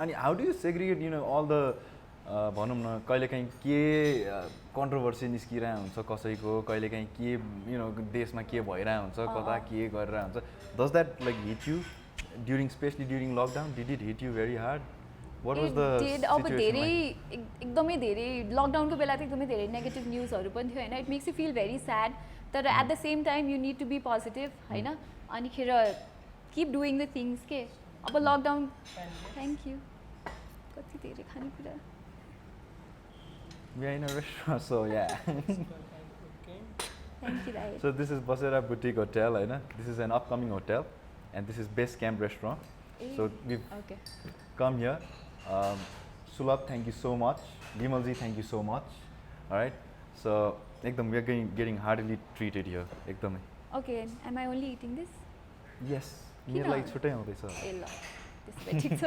अनि how do you segregate all the भनौँ न कहिलेकाहीँ के कन्ट्रोभर्सी निस्किरहेको हुन्छ कसैको कहिलेकाहीँ के देशमा के भइरहेको हुन्छ कता के गरिरहेको हुन्छ does that like hit you especially during lockdown did it hit you very hard what was the situation अब धेरै एकदमै धेरै लकडाउनको बेला त एकदमै धेरै नेगेटिभ न्युजहरू पनि थियो हैन it makes you feel very sad तर at the same time you need to be positive हैन अनिखेर किप डुइङ द थिङ्स के अब लकडाउन थ्याङ्क यू कति धेरै खानेकुरा We are in a restaurant, so yeah. Thank you, Rai. So this is Basera Boutique Hotel, right? This is an upcoming hotel, and this is Base Camp Restaurant. So we've come here. Sulabh, thank you so much. Vimalji, thank you so much. All right. So ekdam, we are getting heartily treated here. Ekdam. Okay. Am I only eating this? Yes. मेरो लागि छुट्टै आउँदैछ ए ल त्यसै ठीक छ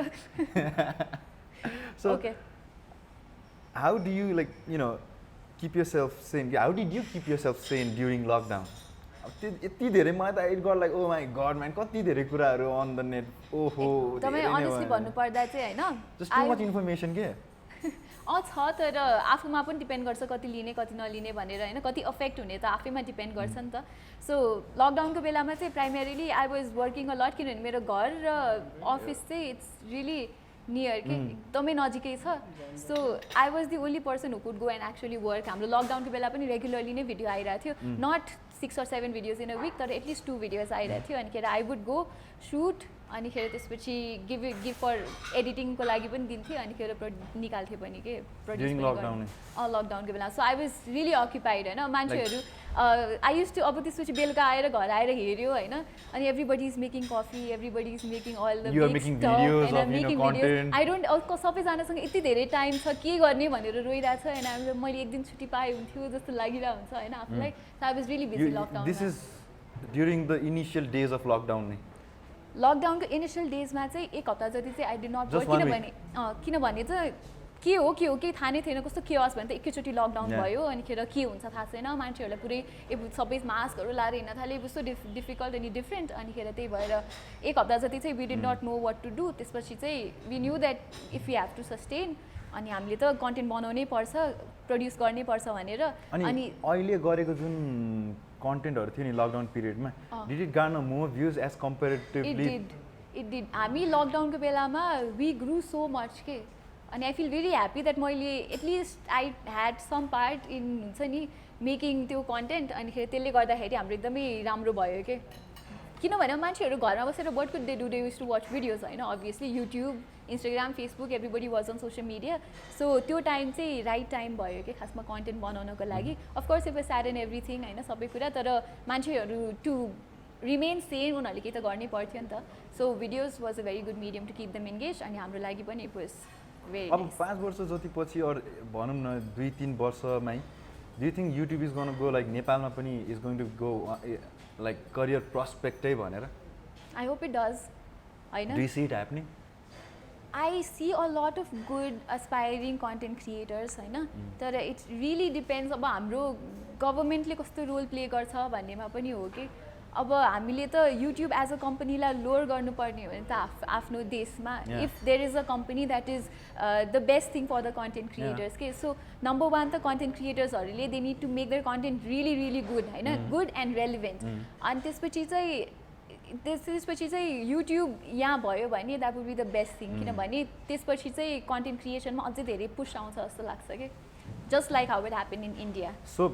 So okay. How do you keep yourself sane? How did you keep yourself sane during lockdown? यति धेरै मलाई त it got like oh my god man कति धेरै कुराहरू अन द नेट ओहो एकदमै अनेस्टली भन्नुपर्दा चाहिँ हैन जस्ट टु मच इन्फर्मेसन के छ तर आफूमा पनि डिपेन्ड गर्छ कति लिने कति नलिने भनेर हैन कति अफेक्ट हुने त आफैमा डिपेन्ड गर्छ नि त सो लकडाउनको बेलामा चाहिँ primarily I was working a lot किनभने मेरो घर र अफिस चाहिँ इट्स रियली नियर के एकदमै नजिकै छ so I was the only person who could go and actually work हाम्रो लकडाउनको बेला पनि रेगुलरली नै भिडियो आइरहेको थियो not 6 or 7 videos in a week तर एटलिस्ट 2 भिडियोज आइरहेको थियो अनिखेर आई वुड गो सुट अनिखेर त्यसपछि गिभ फर एडिटिङको लागि पनि दिन्थेँ अनिखेर निकाल्थेँ पनि के प्रड्युस लकडाउनको बेला so I was really occupied होइन मान्छेहरू आई युज टु अब त्यसपछि बेलुका आएर घर आएर हेऱ्यो होइन अनि everybody is making coffee everybody is making all the making videos I don't सबैजनासँग यति धेरै टाइम छ के गर्ने भनेर रोइरहेको छ होइन मैले एक दिन छुट्टी पाए हुन्थ्यो जस्तो लागिरहेको हुन्छ होइन आफूलाई so I was really busy lockdown this is during the initial days of lockdown नै लकडाउनको इनिसियल डेजमा चाहिँ एक हप्ता जति चाहिँ आई डिड नट वर्क किनभने चाहिँ के हो केही थाहा नै थिएन कस्तो केओस भने त एकैचोटि लकडाउन भयो अनिखेर के हुन्छ थाहा छैन मान्छेहरूलाई पुरै सबै मास्कहरू लाएर हिँड्न थाले कस्तो डिफिकल्ट अनि डिफ्रेन्ट अनिखेर त्यही भएर एक हप्ता जति चाहिँ we did not know what to do त्यसपछि चाहिँ we knew that if you have to sustain अनि हामीले त कन्टेन्ट बनाउनै पर्छ प्रड्युस गर्नै पर्छ भनेर अनि अहिले गरेको जुन कन्टेन्टहरू थियो नि लकडाउन पिरियडमा did it garner more views as comparatively it did हामी लकडाउनको बेलामा वी ग्रु सो मच के अनि I feel very happy that मैले at least I had some part in हुन्छ नि मेकिङ त्यो कन्टेन्ट अनिखेरि त्यसले गर्दाखेरि हाम्रो एकदमै राम्रो भयो के किनभने मान्छेहरू घरमा बसेर what could they use to watch videos होइन obviously YouTube Instagram Facebook everybody was on social media so त्यो टाइम चाहिँ राइट टाइम भयो कि खासमा कन्टेन्ट बनाउनको लागि of course if sad and everything होइन सबै कुरा तर मान्छेहरू टु रिमेन सेम उनीहरूले केही त गर्नै पर्थ्यो नि त so videos was a very good medium to keep them engage अनि हाम्रो लागि पनि इट वाज भेरी अब 5 वर्ष जति पछि अरू भनौँ न 2-3 वर्षमै do you think YouTube is gonna go like नेपालमा पनि is going to go like career प्रस्पेक्टै भनेर आई होप इट डज होइन do you see it happening I see a lot of good aspiring content creators होइन तर it's really depends अब हाम्रो गभर्मेन्टले कस्तो रोल प्ले गर्छ भन्नेमा पनि हो कि अब हामीले त युट्युब एज अ कम्पनीलाई लोअर गर्नुपर्ने हो नि त आफ्नो देशमा if there is a company that is the best thing for the content creators के सो नम्बर वान त कन्टेन्ट क्रिएटर्सहरूले they need to make their content really really good होइन गुड एन्ड रेलिभेन्ट अनि त्यसपछि चाहिँ युट्युब यहाँ भयो भने that would be the best thing किनभने त्यसपछि चाहिँ कन्टेन्ट क्रिएसनमा अझै धेरै पुस आउँछ जस्तो लाग्छ कि just like how it happen in India so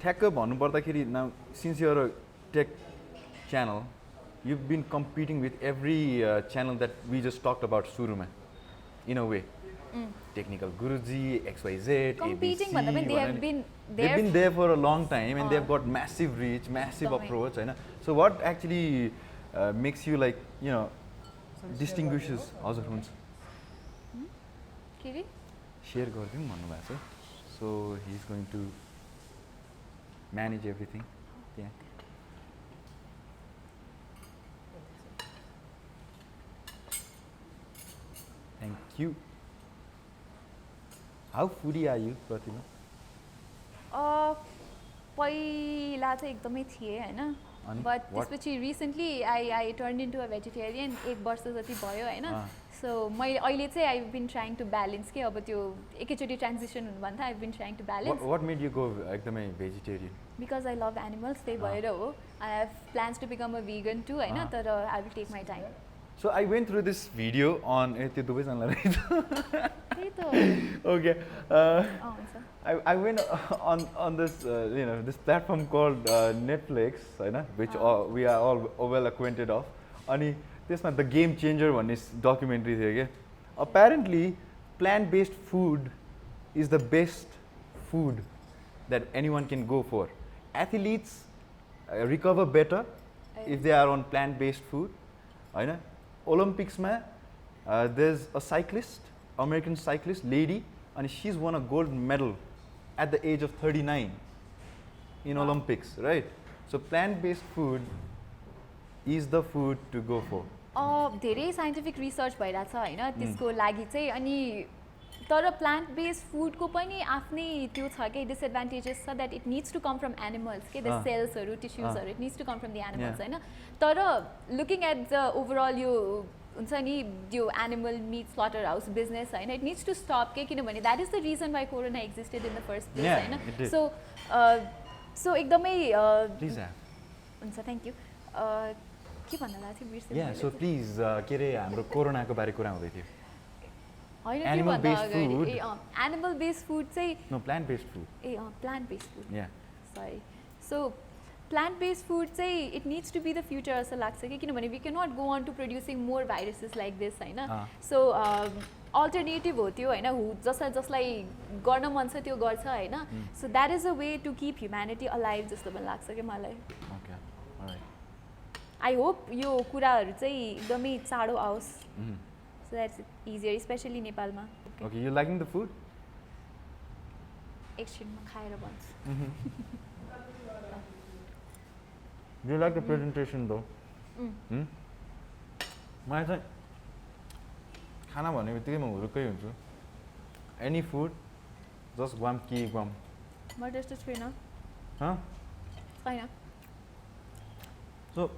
ठ्याक्क भन्नुपर्दाखेरि now since you're a tech channel you've been competing with every channel that we just talked about सुरुमा in a way technical guruji xyz competing ABC, they have been they've been there for a long time and they've got massive reach, massive approach, you know. So what actually makes you like, you know, distinguishes हजुर हुन्छ के रे share गरिदिउँ भन्नुभएको छ so he's going to manage everything yeah. Thank you. How foodie are you, Pratima? पहिला चाहिँ एकदमै थिएँ होइन बट त्यसपछि recently I turn into a vegetarian 1 वर्ष जति भयो होइन सो मैले अहिले चाहिँ I been trying to balance के अब त्यो एकैचोटि ट्रान्जिसन हुनुभन्दा I been trying to balance What made you go एकदमै vegetarian because I love animals त्यही भएर हो I have plans to become a vegan too होइन तर I will take my time So I went through this video on त्यो दुवैजनालाई रहेछ त्यही त Okay. हुन्छ I went on this you know this platform called Netflix, होइन, which we are all well acquainted of. अनि त्यसमा The Game Changer भन्ने डकुमेन्ट्री थियो के. Apparently, plant-based food is the best food that anyone can go for. Athletes recover better if they are on plant-based food, होइन. Olympicsमा there's a cyclist, American cyclist lady, and she's won a gold medal at the age of 39 in Olympics, right? So plant-based food is the food to go for. धेरै scientific research भइरहेछ होइन त्यसको लागि चाहिँ अनि तर plant based फुडको पनि आफ्नै त्यो छ कि डिसएडभान्टेजेस छ that it needs to come from animals के द सेल्सहरू टिस्युजहरू it needs to come from the animals होइन तर लुकिङ एट द ओभरअल यो हुन्छ नि यो animal meat slaughter house business होइन इट निड्स टु स्टप के किनभने that is the reason why corona existed in the first place होइन सो एकदमै हुन्छ थ्याङ्क यू के भन्नु लाग्थ्यो बिर्सेँ सो प्लिज के अरे हाम्रो कोरोनाको बारे कुरा हुँदै थियो होइन Animal त्योभन्दा based अगाडि food. एनिमल बेस्ड फुड चाहिँ no plant based food plant based food या sorry so plant based food चाहिँ it needs to be the future जस्तो लाग्छ कि किनभने we can not go on to producing more viruses like this होइन so alternative हो त्यो होइन जसलाई गर्न मन छ त्यो गर्छ होइन so that is a way to keep humanity alive जस्तो पनि लाग्छ कि मलाई ओके आई होप यो कुराहरू चाहिँ एकदमै चाँडो आओस् सो द्याट्स इजियर स्पेसली नेपालमा okay you liking the food एकछिनमा खाएर भन्छु Do you like the presentation though? मलाई चाहिँ खाना भन्ने बित्तिकै म हुरुक्कै हुन्छु एनी फुड जस्ट ग्वाम के ग्वाम म त्यस्तो छुइनँ छैन so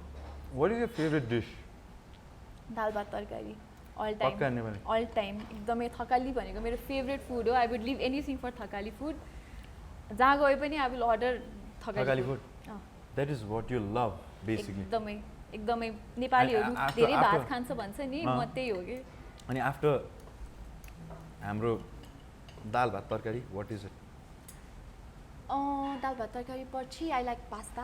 what is your favourite dish dal bhat tarkari all पक्का टाइम नेपाली अल टाइम एकदमै थकाली भनेको मेरो फेभरेट फुड हो I would leave anything for Thakali food जहाँ गए पनि I will order Thakali Thakali food that is what you love basically एकदमै एकदमै नेपालीहरू And after- धेरै भात after- खान्छ भन्छ नि म त्यही हो कि अनि आफ्टर हाम्रो दाल भात तरकारी वाट इज इट दाल भात तरकारी पछि आई लाइक पास्ता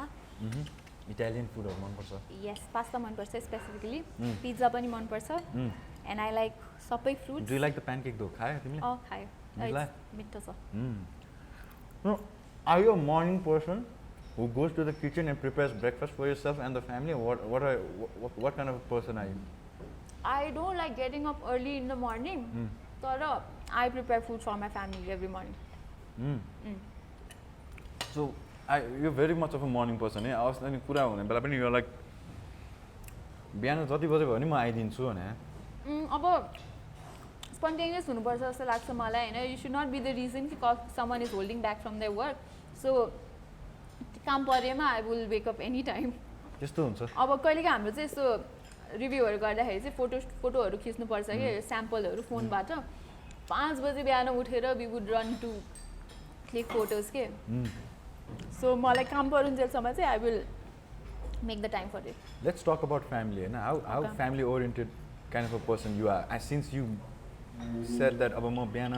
इटालियन फुडहरू मनपर्छ यस पास्ता मनपर्छ स्पेसिफिकली पिज्जा पनि मनपर्छ एन्ड आई लाइक सबै do fruits you like the pancake दो खायो तिमीले खायो मिठो मिठो छ So, are you a morning person who goes to the kitchen and prepares breakfast for yourself and the family? What kind of a person are you? I don't like getting up early in the morning. तर I prepare food for my family every morning. So, you're very much of a morning person. I was telling कुरा हुने बेला पनि you're like बिहान जति बजे भयो नि म आइदिन्छु भने अब स्पन्टेनियस हुनुपर्छ जस्तो लाग्छ मलाई होइन you should not be the reason कि someone is holding back from their work so काम परेमा I will wake up any time. त्यस्तो हुन्छ अब कहिलेकाहीँ हाम्रो चाहिँ यस्तो रिभ्यूहरू गर्दाखेरि चाहिँ फोटोहरू खिच्नुपर्छ कि स्याम्पलहरू फोनबाट 5 बजे बिहान उठेर we would run to click photos के सो मलाई काम परुन्जेलसम्म चाहिँ I will make the time for it. Let's talk about family होइन how family oriented kind of a person you are since you said that अब म बिहान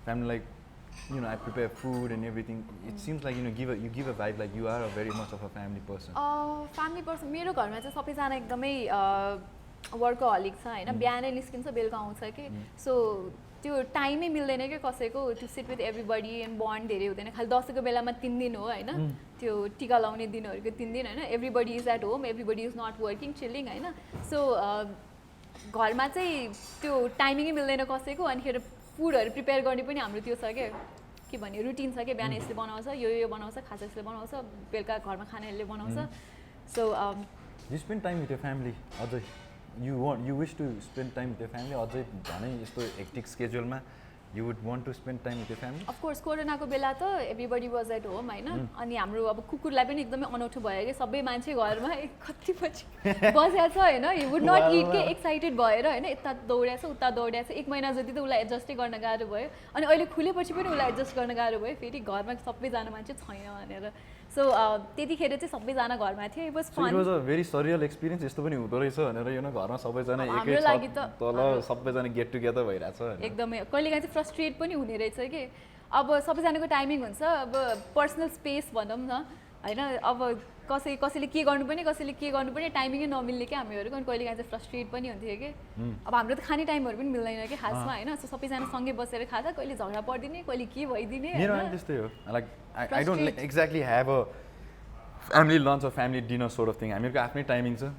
फ्यामिलीलाई I prepare food and everything. It seems like you give a vibe like you are a very much of a family person. Family person मेरो घरमा चाहिँ सबैजना एकदमै वर्कहलिक छ होइन बिहानै निस्किन्छ बेलुका आउँछ कि सो त्यो टाइमै मिल्दैन कि कसैको to sit with everybody and bond धेरै हुँदैन खालि दसैँको बेलामा 3 दिन हो होइन त्यो टिका लाउने दिनहरूको 3 दिन होइन everybody is at home everybody is not working chilling होइन सो घरमा चाहिँ त्यो टाइमिङै मिल्दैन कसैको अनिखेर फुडहरू प्रिपेयर गर्ने पनि हाम्रो त्यो छ के भन्ने रुटिन छ कि बिहान यसले बनाउँछ यो बनाउँछ खाजा यसले बनाउँछ बेलुका घरमा खाना यसले बनाउँछ so you spend time with your family अझै you wish to spend time with your family अझै झनै यस्तो hectic स्केड्युलमा you would want to spend time with your family? Of course, कोरोनाको बेला त everybody was at home हैन अनि हाम्रो अब कुकुरलाई पनि एकदमै अनौठो भयो के सबै मान्छे घरमा कति पछि बसेको छ हैन he would not eat के एक्साइटेड भएर हैन यता दौड्याछ उता दौड्याछ 1 महिना जति त उलाई एडजस्टै गर्न गाह्रो भयो अनि अहिले खुलेपछि पनि उलाई एडजस्ट गर्न गाह्रो भयो फेरि घरमा सबैजना मान्छे छैन भनेर सो त्यतिखेर चाहिँ सबैजना घरमा थियो it was fun it was a very surreal experience यस्तो पनि हुँदो रहेछ भनेर घरमा सबैजना एकै तल सबैजना गेट टुगेदर भइराछ एकदमै कहिलेकाहीँ चाहिँ फ्रस्ट्रेट पनि हुने रहेछ कि अब सबैजनाको टाइमिङ हुन्छ अब पर्सनल स्पेस भनौँ न हैन अब कसैले के गर्नुपर्ने टाइमिङै नमिल्ने क्या हामीहरूको अनि कहिलेकाहीँ चाहिँ फ्रस्ट्रेट पनि हुन्थ्यो कि अब हाम्रो त खाने टाइमहरू पनि मिल्दैन कि खासमा हैन सो सबैजना सँगै बसेर खाँदा कहिले झगडा पर्दिने कहिले के भइदिने मेरो पनि त्यस्तै हो like I don't exactly have a family lunch or family dinner sort of thing हामीहरूको आफ्नै टाइमिङ छ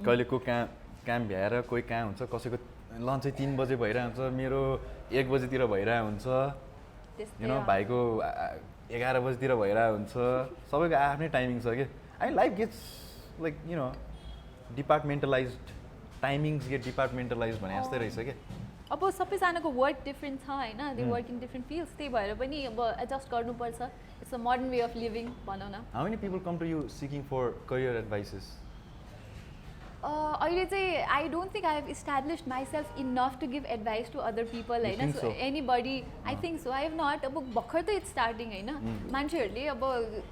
कहिलेको काम भ्याएर कोही कहाँ हुन्छ कसैको लन्च चाहिँ 3 बजे भइरहेको हुन्छ मेरो 1 बजेतिर भइरहेको हुन्छ भाइको 11 बजेतिर भइरहेको हुन्छ सबैको आफ्नै टाइमिङ छ कि I life gets like departmentalized timings get departmentalize भने जस्तै रहेछ कि अब सबैजनाको वर्क डिफ्रेन्ट छ होइन they work in different fields त्यही भएर पनि अब एडजस्ट गर्नुपर्छ it's a modern way of living भनौँ न how many people come to you seeking for career advices अहिले चाहिँ I don't think I have established myself enough to give advice to other people होइन so anybody I think so I have not अब भर्खर त it's starting होइन मान्छेहरूले अब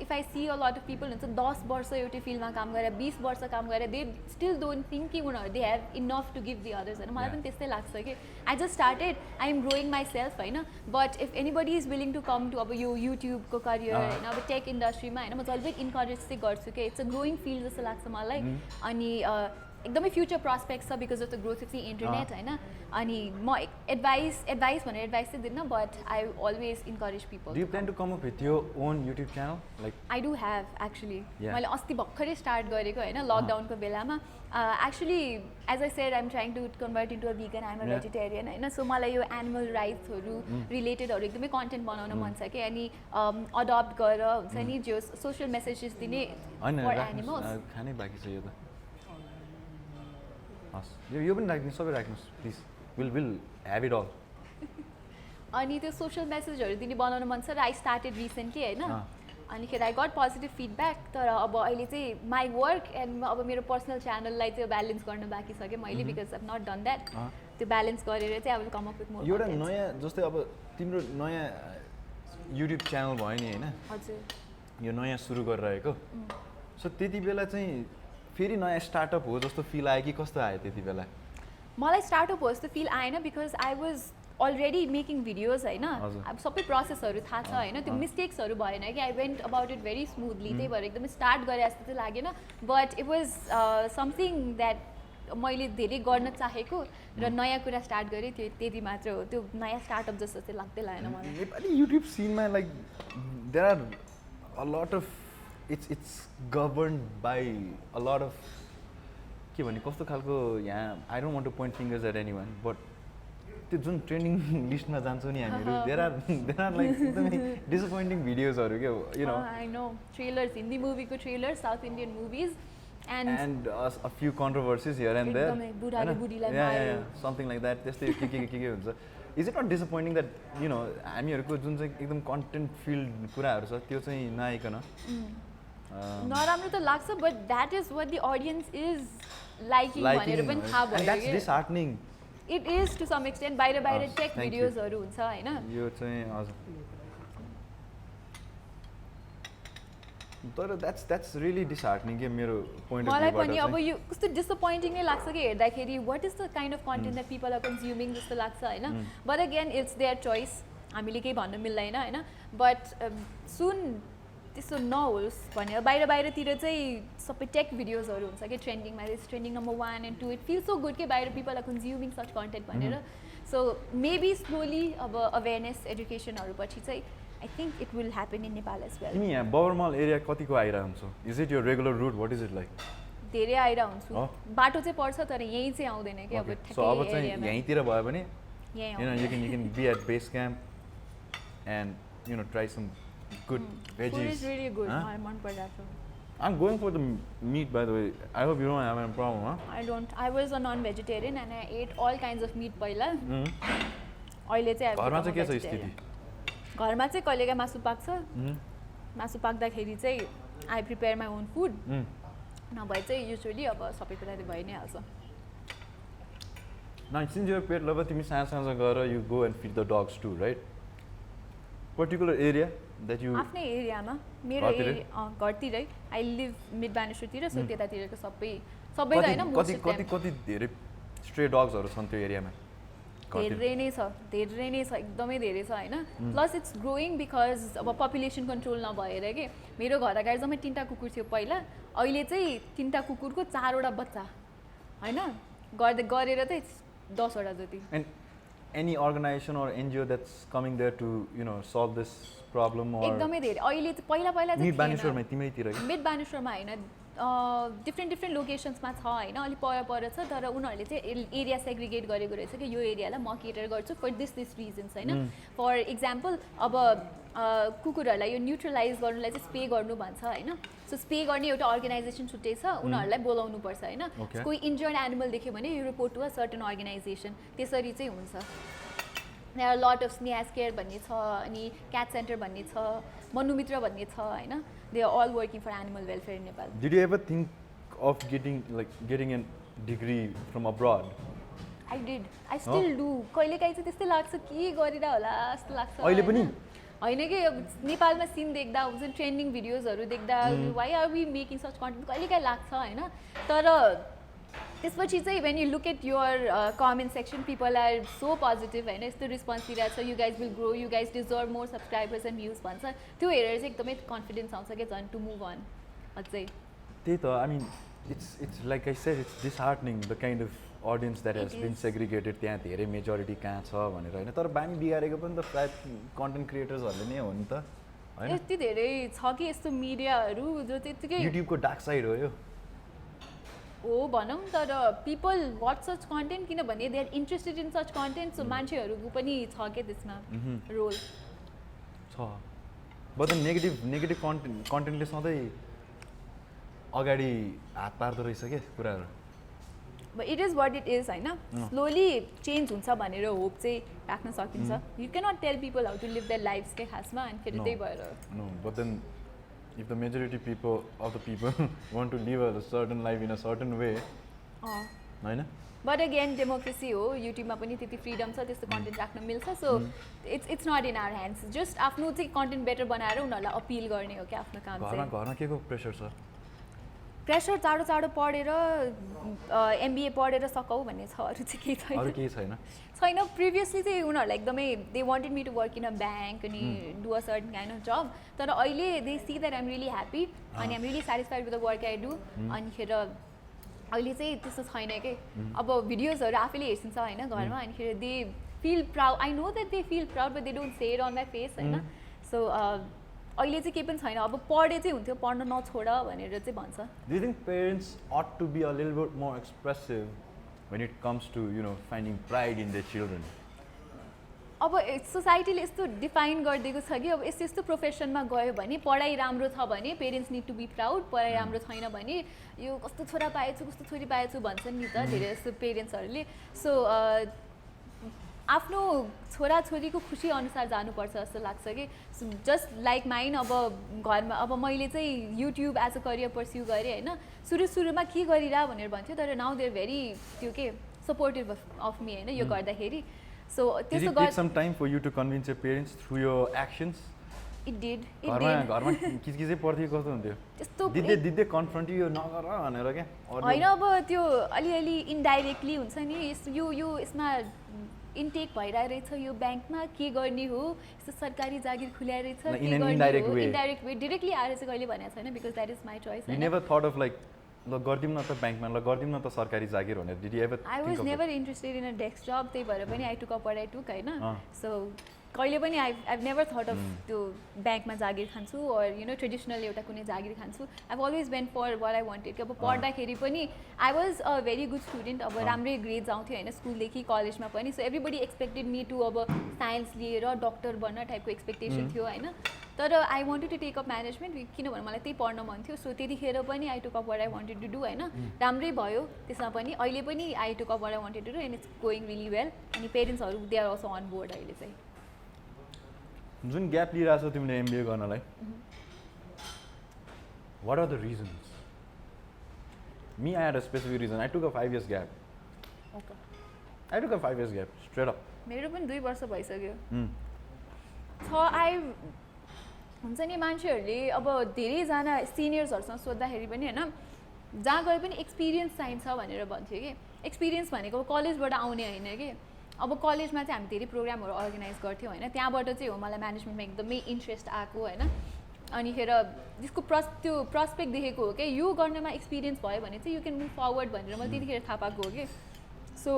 if I see a lot of people हुन्छ 10 वर्ष एउटै फिल्डमा काम गरेर 20 वर्ष काम गरेर दे स्टिल डोन्ट थिङ्क कि उनीहरू they have enough to give the others होइन मलाई पनि त्यस्तै लाग्छ कि I just started I am growing माइ सेल्फ होइन but if anybody is willing to come to अब यो युट्युबको करियर होइन अब टेक इन्डस्ट्रीमा होइन म जहिले इन्करेज चाहिँ गर्छु कि इट्स अ ग्रोइङ फिल्ड जस्तो लाग्छ मलाई अनि एकदमै फ्युचर प्रोस्पेक्ट छ because of the growth of the internet होइन अनि म एडभाइस भनेर एडभाइस चाहिँ दिन्न but I always encourage people do you plan to come up with your own YouTube channel like I do have actually मैले अस्ति भर्खरै स्टार्ट गरेको होइन लकडाउनको बेलामा actually as I said I am trying to convert into a vegan I am a vegetarian होइन so मलाई यो एनिमल राइट्सहरू रिलेटेडहरू एकदमै कन्टेन्ट बनाउन मन छ कि अनि अडप्ट गरेर हुन्छ नि जो सोसियल मेसेजेस दिने फर एनिमल्स खानै बाँकी छ यो त यो पनि राख्नु सबै राख्नुहोस् please will have it all अनि त्यो सोसियल मेसेजहरू दिने बनाउन मन छ र आई स्टार्टेड रिसेन्टली होइन अनिखेर आई गट पोजिटिभ फिडब्याक तर अब अहिले चाहिँ माई वर्क एन्ड अब मेरो पर्सनल च्यानललाई चाहिँ ब्यालेन्स गर्न बाँकी छ कि मैले because I not done that त्यो ब्यालेन्स गरेर चाहिँ I will come up with more एउटा नयाँ जस्तै अब तिम्रो नयाँ युट्युब च्यानल भयो नि होइन हजुर यो नयाँ सुरु गरिरहेको सो त्यति बेला चाहिँ फेरि नयाँ स्टार्टअप हो जस्तो फिल आयो कि कस्तो आयो त्यति बेला मलाई स्टार्टअप हो जस्तो फिल आएन because I was already making videos होइन अब सबै प्रोसेसहरू थाहा छ होइन त्यो मिस्टेक्सहरू भएन कि I went about it very smoothly त्यही भएर एकदमै स्टार्ट गरे जस्तो चाहिँ लागेन but it was something that मैले धेरै गर्न चाहेको र नयाँ कुरा स्टार्ट गरेँ त्यो त्यति मात्र हो त्यो नयाँ स्टार्टअप जस्तो चाहिँ लाग्दै लागेन मलाई नेपाली युट्युब सिनमा like there are a lot of it's governed by a lot of के भन्ने कस्तो खालको यहाँ I don't want to point fingers at any one but त्यो जुन ट्रेन्डिङ लिस्टमा जान्छौँ नि हामीहरू देयर आर लाइक एकदमै डिसपोइन्टिङ भिडियोजहरू के you know I know trailers Hindi मुभीको trailer South Indian movies and a few controversies here and there बुढाले बुढीलाई समथिङ लाइक द्याट त्यस्तै के हुन्छ is it not disappointing that you know हामीहरूको जुन चाहिँ एकदम कन्टेन्ट फिल्ड कुराहरू छ त्यो चाहिँ नआइकन नराम्रो त लाग्छ but that is what the audience is liking भनेर पनि थाहा भयो that's disheartening it is to some extent बाहिर बाहिर टेक thank you. भिडियोजहरू हुन्छ होइन यो चाहिँ हजुर तर द्याट्स रियली डिसहार्टनिङ के मेरो पोइन्ट अफ मलाई भ्यूबाट पनि अब यो कस्तो डिसअपोइन्टिङ नै लाग्छ कि हेर्दाखेरि what is the kind of content that people are consuming जस्तो लाग्छ होइन but again it's their choice हामीले केही भन्न मिल्दैन होइन बट सुन त्यस्तो नहोस् भनेर बाहिर बाहिरतिर चाहिँ सबै टेक भिडियोजहरू हुन्छ कि ट्रेन्डिङमा trending number 1 and 2 it feel so good कि बाहिर people are consuming such content भनेर सो मेबी स्लोली अब अवेरनेस एडुकेसनहरू पछि चाहिँ I think it will happen in Nepal as well तिमी यहाँ बबरमल एरिया कतिको आइरह हुन्छ इज इट यो regular route what is it like धेरै आइरह हुन्छु बाटो चाहिँ पर्छ तर यहीँ चाहिँ आउँदैन कि अब सो अब चाहिँ यहीँतिर भयो भने यहीँ you can be at base camp and try some good veggies. Food is really good. Huh? मलाई मन परिरहेको छ. I'm going for the meat, by the way. I hope you don't have any problem, huh? I don't. I was a non-vegetarian and I ate all kinds of meat पहिला. अहिले चाहिँ घरमा चाहिँ के छ स्थिति? घरमा चाहिँ कहिलेकाहीँ मासु पाक्छ. मासु पाक्दाखेरि चाहिँ I prepare my own food. नभए चाहिँ युजुअली अब सबै कुरा त भइ नै हाल्छ. Now, since you're a pet lover, तिमी सानो गएर you go and feed the dogs too, right? Particular area that you आफ्नै एरियामा मेरो घरतिरै आई लिभ मिड बानेश्वरतिर सो त्यतातिरको सबै त होइन कति कति कति धेरै स्ट्रे डग्सहरू छन् त्यो एरियामा धेरै नै छ एकदमै धेरै छ होइन प्लस इट्स ग्रोइङ बिकज अब पपुलेसन कन्ट्रोल नभएर के मेरो घर अगाडि जम्मै 3टा कुकुर थियो पहिला अहिले चाहिँ 3टा कुकुरको 4वटा बच्चा होइन गरेर चाहिँ 10वटा जति any organization or NGO that's coming there to solve this problem or एकदमै धेरै अहिले पहिला चाहिँ मिड बानेश्वरमा तिम्रैतिर मिड बानेश्वरमा हैन डिफ्रेन्ट लोकेसन्समा छ हैन अलि पर छ तर उनीहरूले चाहिँ एरिया सेग्रिगेट गरेको रहेछ कि यो एरियालाई म केटर गर्छु फर दिस रिजन्स हैन फर एक्जाम्पल अब कुकुरहरूलाई यो न्युट्रलाइज गर्नुलाई चाहिँ स्पे गर्नु भन्छ हैन सो स्पे गर्ने एउटा अर्गनाइजेसन छुट्टै छ उनीहरूलाई बोलाउनु पर्छ हैन कोही इन्जर्ड एनिमल देख्यो भने you report to a certain organisation त्यसरी चाहिँ हुन्छ there are lot of Sneha's care भन्ने छ अनि क्याट सेन्टर भन्ने छ मनुमित्र भन्ने छ हैन they are all working for animal welfare in Nepal did you ever think of getting an degree from abroad I did I still do कहिलेकाहीँ चाहिँ त्यस्तै लाग्छ के गरेर होला जस्तो लाग्छ अहिले पनि होइन कि अब नेपालमा सिन देख्दा हुन्छ ट्रेन्डिङ भिडियोजहरू देख्दा why are we making such content कहिलेकाहीँ लाग्छ होइन तर त्यसपछि चाहिँ when you look at your comment section people are so positive होइन यस्तो रिस्पोन्स दिइरहेको छ you guys will grow you guys deserve more subscribers and views भन्छ त्यो हेरेर चाहिँ एकदमै कन्फिडेन्स आउँछ क्या झन् टु मुभ अन अझै त्यही त I mean it's like I said it's disheartening the kind of audience that has been segregated त्यहाँ धेरै मेजोरिटी कहाँ छ भनेर होइन तर बानी बिगारेको पनि त प्रायः कन्टेन्ट क्रिएटर्सहरूले नै हो नि त होइन यति धेरै छ कि यस्तो मिडियाहरू जो चाहिँ यत्तिकै युट्युबको डार्क साइड हो यो हो भनौँ तर पिपल वाच सच कन्टेन्ट किनभने they are interested in such content so मान्छेहरूको पनि छ क्या त्यसमा रोल छ बट नेगेटिभ कन्टेन्टले सधैँ अगाडि हात पार्दो रहेछ क्या कुराहरू but it is what it is होइन स्लोली चेन्ज हुन्छ भनेर होप चाहिँ राख्न सकिन्छ you cannot tell people how to live their lifes के खासमा अनि फेरि त्यही भएर no but then if the majority of the people want to live a certain life in a certain way होइन बट अगेन डेमोक्रेसी हो युट्युबमा पनि त्यति फ्रिडम छ त्यस्तो कन्टेन्ट राख्न मिल्छ so it's not in our hands just आफ्नो चाहिँ कन्टेन्ट बेटर बनाएर उनीहरूलाई अपिल गर्ने हो क्या आफ्नो काम चाहिँ घरमा के को प्रेसर छ प्रेसर चाँडो पढेर एमबिए पढेर सकाउ भन्ने छ अरू चाहिँ केही छैन छैन प्रिभियसली चाहिँ उनीहरूलाई एकदमै they wanted me to work in a bank अनि do a certain kind of job तर अहिले they see that I'm really happy अनि I'm really satisfied with the work I do अनिखेर अहिले चाहिँ त्यस्तो छैन कि अब भिडियोजहरू आफैले हेर्छिन्छ होइन घरमा अनिखेर they feel proud I know that they feel proud but they don't say it on my face होइन सो अहिले चाहिँ केही पनि छैन अब पढे चाहिँ हुन्थ्यो पढ्न नछोड भनेर चाहिँ भन्छ Do you think parents ought to be a little bit more expressive when it comes to finding pride in their children? अब सोसाइटीले यस्तो डिफाइन गरिदिएको छ कि अब यस्तो प्रोफेसनमा गयो भने पढाइ राम्रो छ भने parents need to be proud पढाइ राम्रो छैन भने यो कस्तो छोरा पाएछु कस्तो छोरी पाएछु भन्छन् नि त धेरै जस्तो पेरेन्ट्सहरूले सो आफ्नो छोराछोरीको खुसी अनुसार जानुपर्छ जस्तो लाग्छ कि जस्ट लाइक माइन अब घरमा अब मैले चाहिँ YouTube as a career pursue गरेँ होइन सुरुमा के गरिरह भनेर भन्थ्यो तर नाउ देयर भेरी त्यो के सपोर्टिभ अफ मी होइन यो गर्दाखेरि सो त्यसो गर्दा some time for you to convince your parents through your actions घरमा किचकिचै पर्थ्यो कस्तो हुन्थ्यो त्यस्तो दिदे कन्फ्रन्ट यो नगर भनेर क्या होइन अब त्यो अलिअलि इन्डाइरेक्टली हुन्छ नि यो यसमा इन्टेक भइरहेछ यो ब्याङ्कमा के गर्ने हो यस्तो सरकारी जागिर खुल्याएर रहेछ के गर्ने हो इन्डाइरेक्ट वे डिरेक्टली आएर चाहिँ कहिले भनेको छैन because that is my choice you never thought of like ल गरिदिउँ न त ब्याङ्कमा ल गरिदिउँ न त सरकारी जागिर भनेर did you ever I was never interested in a desk job त्यही भएर पनि I took up I took होइन सो कहिले पनि आई नेभर थट अफ त्यो ब्याङ्कमा जागिर खान्छु और यु नो ट्रेडिसनल एउटा कुनै जागिर खान्छु I always went for what I wanted कि अब पढ्दाखेरि पनि I was a very good student अब राम्रै ग्रेड्स आउँथ्यो होइन स्कुलदेखि कलेजमा पनि so everybody expected me to अब साइन्स लिएर डक्टर बन्न टाइपको एक्सपेक्टेसन थियो होइन तर I wanted to take up management किनभने मलाई त्यही पढ्न मन थियो सो त्यतिखेर पनि I took up what I wanted to do होइन राम्रै भयो त्यसमा पनि अहिले पनि I took up what I wanted to do and it's going really well अनि पेरेन्ट्सहरू they are also on board अहिले चाहिँ जुन ग्याप लिइरहेको छौ तिमीले एमबिए गर्नलाई what are the reasons me I had a specific reason I took a 5 years gap okay I took a 5 years gap straight up मेरो पनि 2 वर्ष भइसक्यो हुन्छ नि मान्छेहरूले अब धेरैजना सिनियर्सहरूसँग सोद्धाखेरि पनि होइन जहाँ गए पनि एक्सपिरियन्स चाहिन्छ भनेर भन्थ्यो कि एक्सपिरियन्स भनेको कलेजबाट आउने होइन कि अब कलेजमा चाहिँ हामी धेरै प्रोग्रामहरू अर्गनाइज गर्थ्यौँ होइन त्यहाँबाट चाहिँ हो मलाई म्यानेजमेन्टमा एकदमै इन्ट्रेस्ट आएको होइन अनिखेर त्यसको त्यो प्रस्पेक्ट देखेको हो कि यो गर्नमा एक्सपिरियन्स भयो भने चाहिँ यु क्यान मुभ फरवर्ड भनेर मैले त्यतिखेर थाहा पाएको हो कि सो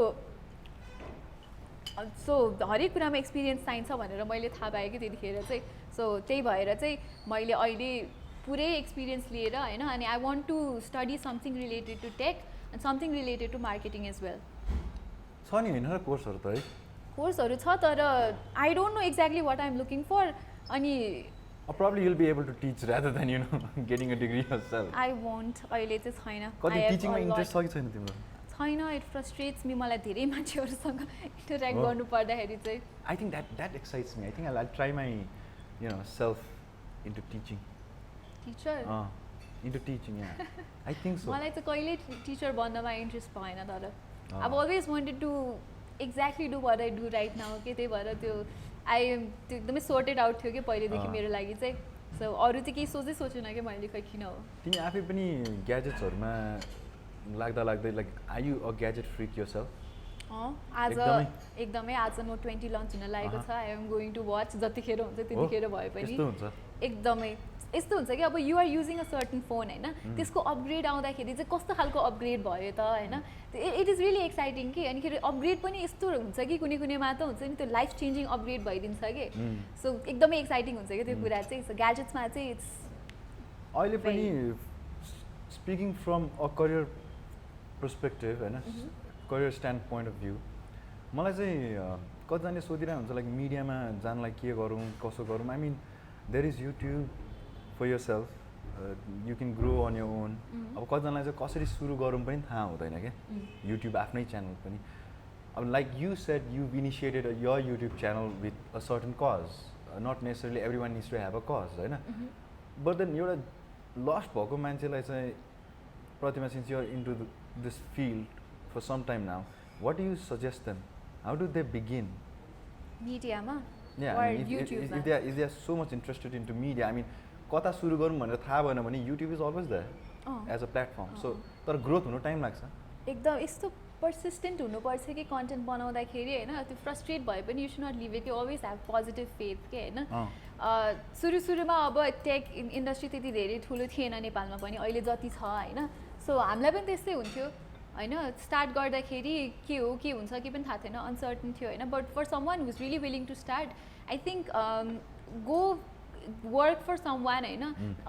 हरेक कुरामा एक्सपिरियन्स चाहिन्छ भनेर मैले थाहा पाएँ कि त्यतिखेर चाहिँ सो त्यही भएर चाहिँ मैले अहिले पुरै एक्सपिरियन्स लिएर होइन अनि I want to study something related to tech and something related to marketing as well छ नि होइन र कोर्सहरू त है कोर्सहरू छ तर I don't know exactly what I am looking for अनि probably you'll be able to teach rather than you know getting a degree yourself I won't अहिले चाहिँ छैन कति टिचिङमा इन्ट्रेस्ट छ कि छैन तिम्रो छैन इट फ्रस्ट्रेट्स मी मलाई धेरै मान्छेहरूसँग इन्टरेक्ट गर्नु पर्दाखेरि चाहिँ I think that excites me I think I'll try my you know self into teaching teacher into teaching yeah I think so मलाई चाहिँ कहिले टिचर बन्नमा इन्ट्रेस्ट भएन तर I've always wanted to exactly do what I do right now के त्यही भएर त्यो त्यो एकदमै सोर्टेड आउट थियो कि पहिलेदेखि मेरो लागि चाहिँ सो अरू चाहिँ केही सोचेन कि मैले खै किन हो तिमी आफै पनि ग्याजेट्सहरूमा लाग्दै like are you a gadget freak yourself आज एकदमै आज नोट 20 लन्च हुन लागेको छ I am going to watch जतिखेर हुन्छ त्यतिखेर भए पनि एकदमै यस्तो हुन्छ कि अब you're using a certain phone होइन त्यसको अपग्रेड आउँदाखेरि चाहिँ कस्तो खालको अपग्रेड भयो त होइन इट इज रियली एक्साइटिङ कि अनिखेरि अपग्रेड पनि यस्तो हुन्छ कि कुनैमा त हुन्छ नि त्यो लाइफ चेन्जिङ अपग्रेड भइदिन्छ कि सो एकदमै एक्साइटिङ हुन्छ कि त्यो कुरा चाहिँ ग्याजेट्समा चाहिँ इट्स अहिले पनि speaking from a career perspective होइन career stand point of view मलाई चाहिँ कतिजनाले सोधिरहेको हुन्छ लाइक मिडियामा जानलाई के गरौँ कसो गरौँ I mean there is YouTube for yourself you can grow on your own अब कतिजनालाई चाहिँ कसरी सुरु गरौँ पनि थाहा हुँदैन क्या युट्युब आफ्नै च्यानल पनि अब like you said you initiated your YouTube channel with a certain cause not necessarily every one needs to have a cause होइन बट देन एउटा लस्ट भएको मान्छेलाई चाहिँ Pratima since you're into this field for some time now what do you suggest them how do they begin मिडियामा if they are so much interested into media I mean कता सुरु गरौँ भनेर थाहा भएन भने YouTube is always there as a platform so तर growth हुनु टाइम लाग्छ एकदम यस्तो पर्सिस्टेन्ट हुनुपर्छ कि कन्टेन्ट बनाउँदाखेरि होइन त्यो फ्रस्ट्रेट भए पनि you should not leave it you always have positive faith के होइन सुरुमा अब टेक इन्डस्ट्री त्यति धेरै ठुलो थिएन नेपालमा पनि अहिले जति छ होइन सो हामीलाई पनि त्यस्तै हुन्थ्यो होइन स्टार्ट गर्दाखेरि के हो के हुन्छ के पनि थाहा थिएन अनसर्टन थियो होइन but for someone who's really willing to start I think go work for someone होइन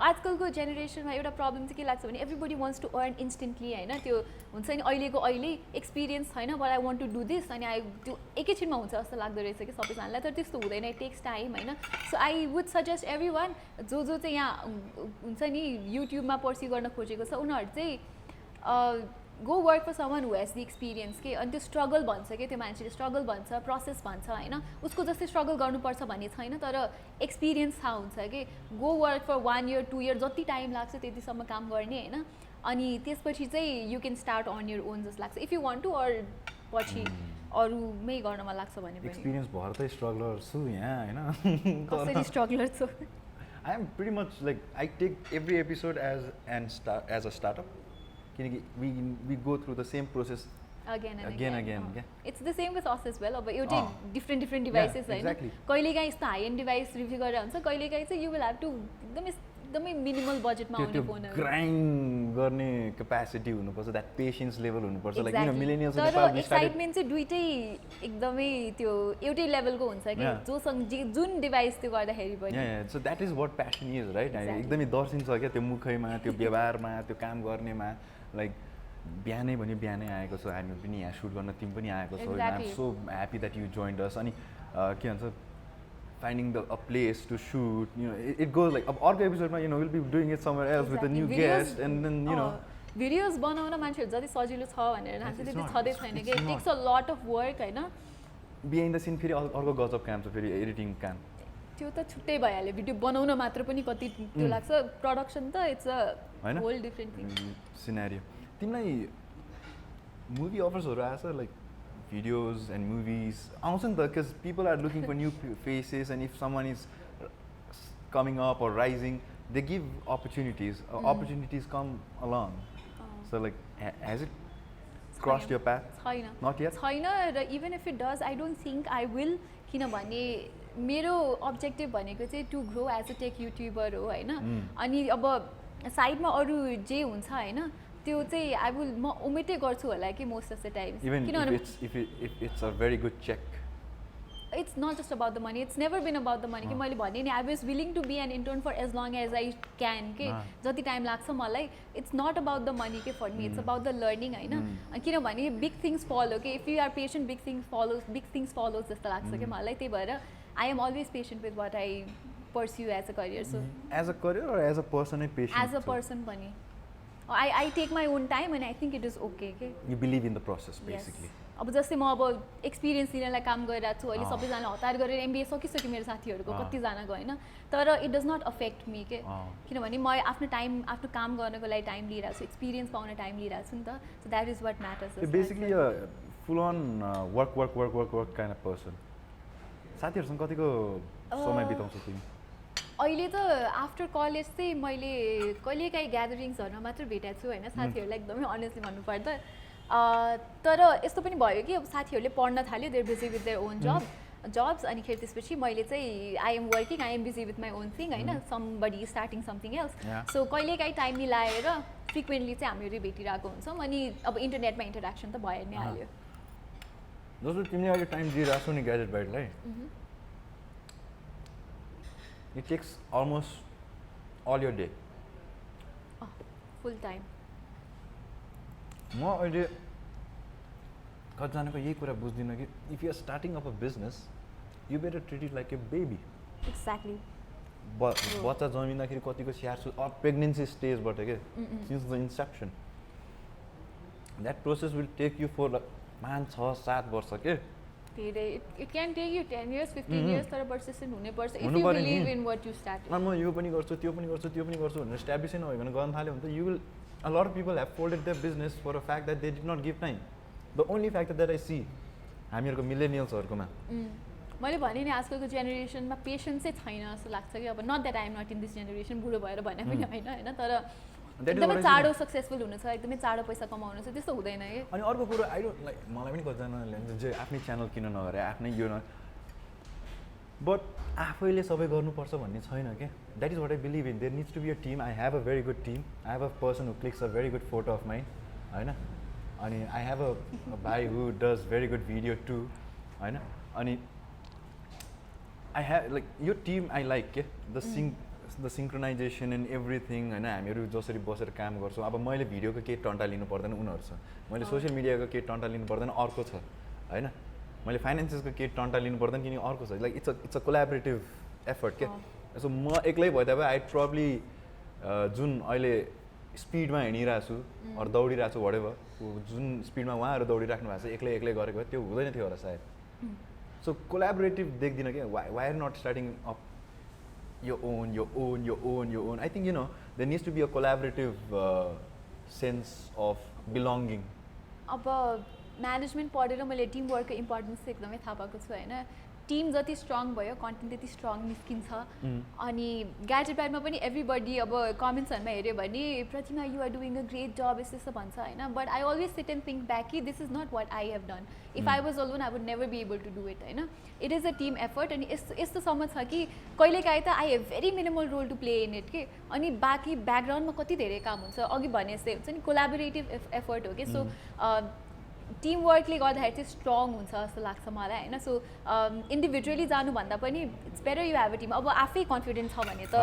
आजकलको जेनेरेसनमा एउटा प्रब्लम चाहिँ के लाग्छ भने everybody wants to earn instantly होइन त्यो हुन्छ नि अहिलेको अहिले एक्सपिरियन्स छैन but I want to do this अनि त्यो एकैछिनमा हुन्छ जस्तो लाग्दो रहेछ कि सबैजनालाई तर त्यस्तो हुँदैन इट टेक्स टाइम होइन so I would suggest every one जो चाहिँ यहाँ हुन्छ नि युट्युबमा पर्स्यु गर्न खोजेको छ उनीहरू चाहिँ go work for someone who has the experience के अनि त्यो स्ट्रगल भन्छ कि त्यो मान्छेले स्ट्रगल भन्छ प्रोसेस भन्छ होइन उसको जस्तै स्ट्रगल गर्नुपर्छ भन्ने छैन तर एक्सपिरियन्स थाहा हुन्छ कि go work for 1 year 2 year जति टाइम लाग्छ त्यतिसम्म काम गर्ने होइन अनि त्यसपछि चाहिँ you can start on your own जस्तो लाग्छ if you want to or पछि अरूमै गर्न मन लाग्छ भने पनि एक्सपिरियन्स भएर त स्ट्रगलर छु यहाँ होइन कसरी स्ट्रगलर छु I am pretty much like I take every episode as a startup किनकि we go through the same process again Again, क्या it's the same with us as well अब एउटै different devices होइन exactly. कहिलेकाहीँ यस्तो high end device review गरेर हुन्छ कहिलेकाहीँ चाहिँ यु विल ह्याभ टु एकदमै मिनिमल बजेटमा आउने त्यो फोनहरू ग्राइन्ड गर्ने क्यापेसिटी हुनुपर्छ द्याट पेसेन्स लेभल हुनुपर्छ लाइक किन मिलेनियल्स तर एक्साइटमेन्ट चाहिँ दुइटै एकदमै त्यो एउटै लेभलको हुन्छ कि Yeah. जोसँग जुन डिभाइस त्यो गर्दाखेरि पनि so that is what passion is right एकदमै दर्शिन्छ क्या त्यो मुखैमा त्यो व्यवहारमा त्यो काम गर्नेमा लाइक बिहानै भने बिहानै आएको छ हामी पनि यहाँ सुट गर्न तिमी पनि आएको छौ I am so happy that you joined us अनि के भन्छ finding the uh place to suit you know it goes like अब अर्को एपिसोडमा you know will be doing it somewhere else with a new guest and then you know videos बनाउन मान्छेहरू जति सजिलो छ भनेर नाच्छ It's त्यति not. छँदै छैन कि It's takes a lot of work होइन बिहाइन्ड द सिन फेरि अर्को गजब काम छ फेरि एडिटिङ काम त्यो त छुट्टै भइहाल्यो भिडियो बनाउन मात्र पनि कति त्यो लाग्छ प्रडक्सन त इट्स होइन? A whole different thing scenario तिमीलाई मुभी अफर्सहरू आएछ लाइक भिडियोज एन्ड मुभिज आउँछ नि त because people are looking for new faces and if someone is coming up or rising they give opportunities come along so like has it crossed your path छैन not yet छैन र even if it does I don't think I will किनभने मेरो objective भनेको चाहिँ to grow as a take YouTuber हो होइन अनि अब साइडमा अरू जे हुन्छ होइन त्यो चाहिँ आई विल म उमेटै गर्छु होला कि most of the times even किनभने if it's a very good check it's not just about the money it's never been about the money कि मैले भने नि I was willing to be an intern for as long as I can के जति time लाग्छ मलाई it's not about the money के for me it's about the learning होइन किनभने बिग थिङ्स फलो के if you are patient big things follows जस्तो लाग्छ कि मलाई त्यही भएर I am always patient with what I pursue as a career so as a career or as a person as a person पनि I take my own time and I think it is okay के you believe in the process basically अब जस्तै म अब experience लिनलाई काम गरिरहेको छु अहिले सबैजनाले हतार गरेर एमबिए सकिसक्यो मेरो साथीहरूको कतिजनाको होइन तर it does not affect me के किनभने म आफ्नो काम गर्नको लागि टाइम लिइरहेको छु एक्सपिरियन्स पाउने टाइम लिइरहेको छु नि त so that is what matters basically full on work kind of person साथीहरूसँग कतिको समय बिताउँछौ तिमी अहिले त आफ्टर कलेज चाहिँ मैले कहिलेकाहीँ ग्यादरिङ्सहरूमा मात्र भेटेको छु होइन साथीहरूलाई एकदमै अनेस्टली भन्नुपर्दा तर यस्तो पनि भयो कि अब साथीहरूले पढ्न थाल्यो they're busy with their own jobs अनि खेरि त्यसपछि मैले चाहिँ I am working I am busy with my own thing होइन somebody starting something else so कहिलेकाहीँ टाइम मिलाएर फ्रिक्वेन्टली चाहिँ हामीहरू भेटिरहेको हुन्छौँ अनि अब इन्टरनेटमा इन्टरेक्सन त भइ नै हाल्यो जस्तो तिमीले अहिले टाइम दिइरहेको छौ नि ग्याजेट बाइटलाई it takes almost all your day full time म अहिले कतिजनाको यही कुरा बुझ्दिनँ कि if you are starting up a business you better treat it like a baby exactly बच्चा जन्मिँदाखेरि कतिको स्याहार्छु प्रेग्नेन्सी स्टेजबाट के since the inception that process will take you for 5-6-7 वर्ष के धेरै it can take you 10 years 15 years तर पर्सिस्टेन्ट हुनुपर्छ इफ हुनु यु पर्यो नि। Believe in what you start म यो पनि गर्छु त्यो पनि गर्छु त्यो पनि गर्छु भनेर इस्ट्याब्लिसै नभइकन गर्न थाल्यो भने त you will a lot of people have folded their business for a fact that they did not give time. The only factor that I see हामीहरूको मिलेनियल्सहरूकोमा मैले भने नि आजकलको जेनेरेसनमा पेसेन्सै छैन जस्तो लाग्छ कि अब not that I am not in this generation बुढो भएर भने पनि होइन होइन तर एकदमै चाँडो सक्सेसफुल हुनु छ एकदमै चाँडो पैसा कमाउनु छ त्यस्तो हुँदैन कि अनि अर्को कुरो आई डोन्ट लाइक मलाई पनि कतिजनाले भन्छ जे आफ्नै च्यानल किन नगरे आफ्नै यो न बट आफैले सबै गर्नुपर्छ भन्ने छैन क्या that is what I believe in there needs to be a team I have a very good team I have a person who clicks a very good photo of mine होइन अनि I have a भाइ who does very good video too होइन अनि I have like यो team I like के the synchronization and everything होइन हामीहरू जसरी बसेर काम गर्छौँ अब मैले भिडियोको केही टन्टा लिनु पर्दैन उनीहरू छ मैले सोसियल मिडियाको केही टन्टा लिनु पर्दैन अर्को छ होइन मैले फाइनेन्सेसको केही टन्टा लिनु पर्दैन किनकि अर्को छ like it's a collaborative effort के सो म एक्लै भए तापनि आई प्रब्ली जुन अहिले स्पिडमा हिँडिरहेको छु अरू दौडिरहेको छु whatever, जुन स्पिडमा उहाँहरू दौडिराख्नु भएको छ एक्लै एक्लै गरेको भए त्यो हुँदैन थियो होला सायद. सो कोलाबोरेटिभ देख्दिनँ क्या. Why are not starting up your own. I think, there needs to be a collaborative sense of belonging. अब म्यानेजमेन्ट पढेर मैले टिम वर्कको इम्पोर्टेन्स एकदमै थाहा पाएको छु होइन. टिम जति स्ट्रङ भयो कन्टेन्ट त्यति स्ट्रङ निस्किन्छ. अनि ग्याजेट ब्याडमा पनि एभ्रीबडी अब कमेन्ट्सहरूमा हेऱ्यो भने Pratima you are doing a great job यस्तो यस्तो भन्छ होइन. But I always sit and think back कि this is not what I have done. If I was alone I would never be able to do it होइन. It is a team effort. अनि यस्तोसम्म छ कि कहिलेकाहीँ त I have very minimal role to play in it के. अनि बाँकी ब्याकग्राउन्डमा कति धेरै काम हुन्छ. अघि भने जस्तै हुन्छ नि कोलाबोरेटिभ एफर्ट हो कि. सो टिम वर्कले गर्दाखेरि चाहिँ स्ट्रङ हुन्छ जस्तो लाग्छ मलाई होइन. सो इन्डिभिजुअली जानुभन्दा पनि it's better you have a team. अब आफै कन्फिडेन्ट छ भने त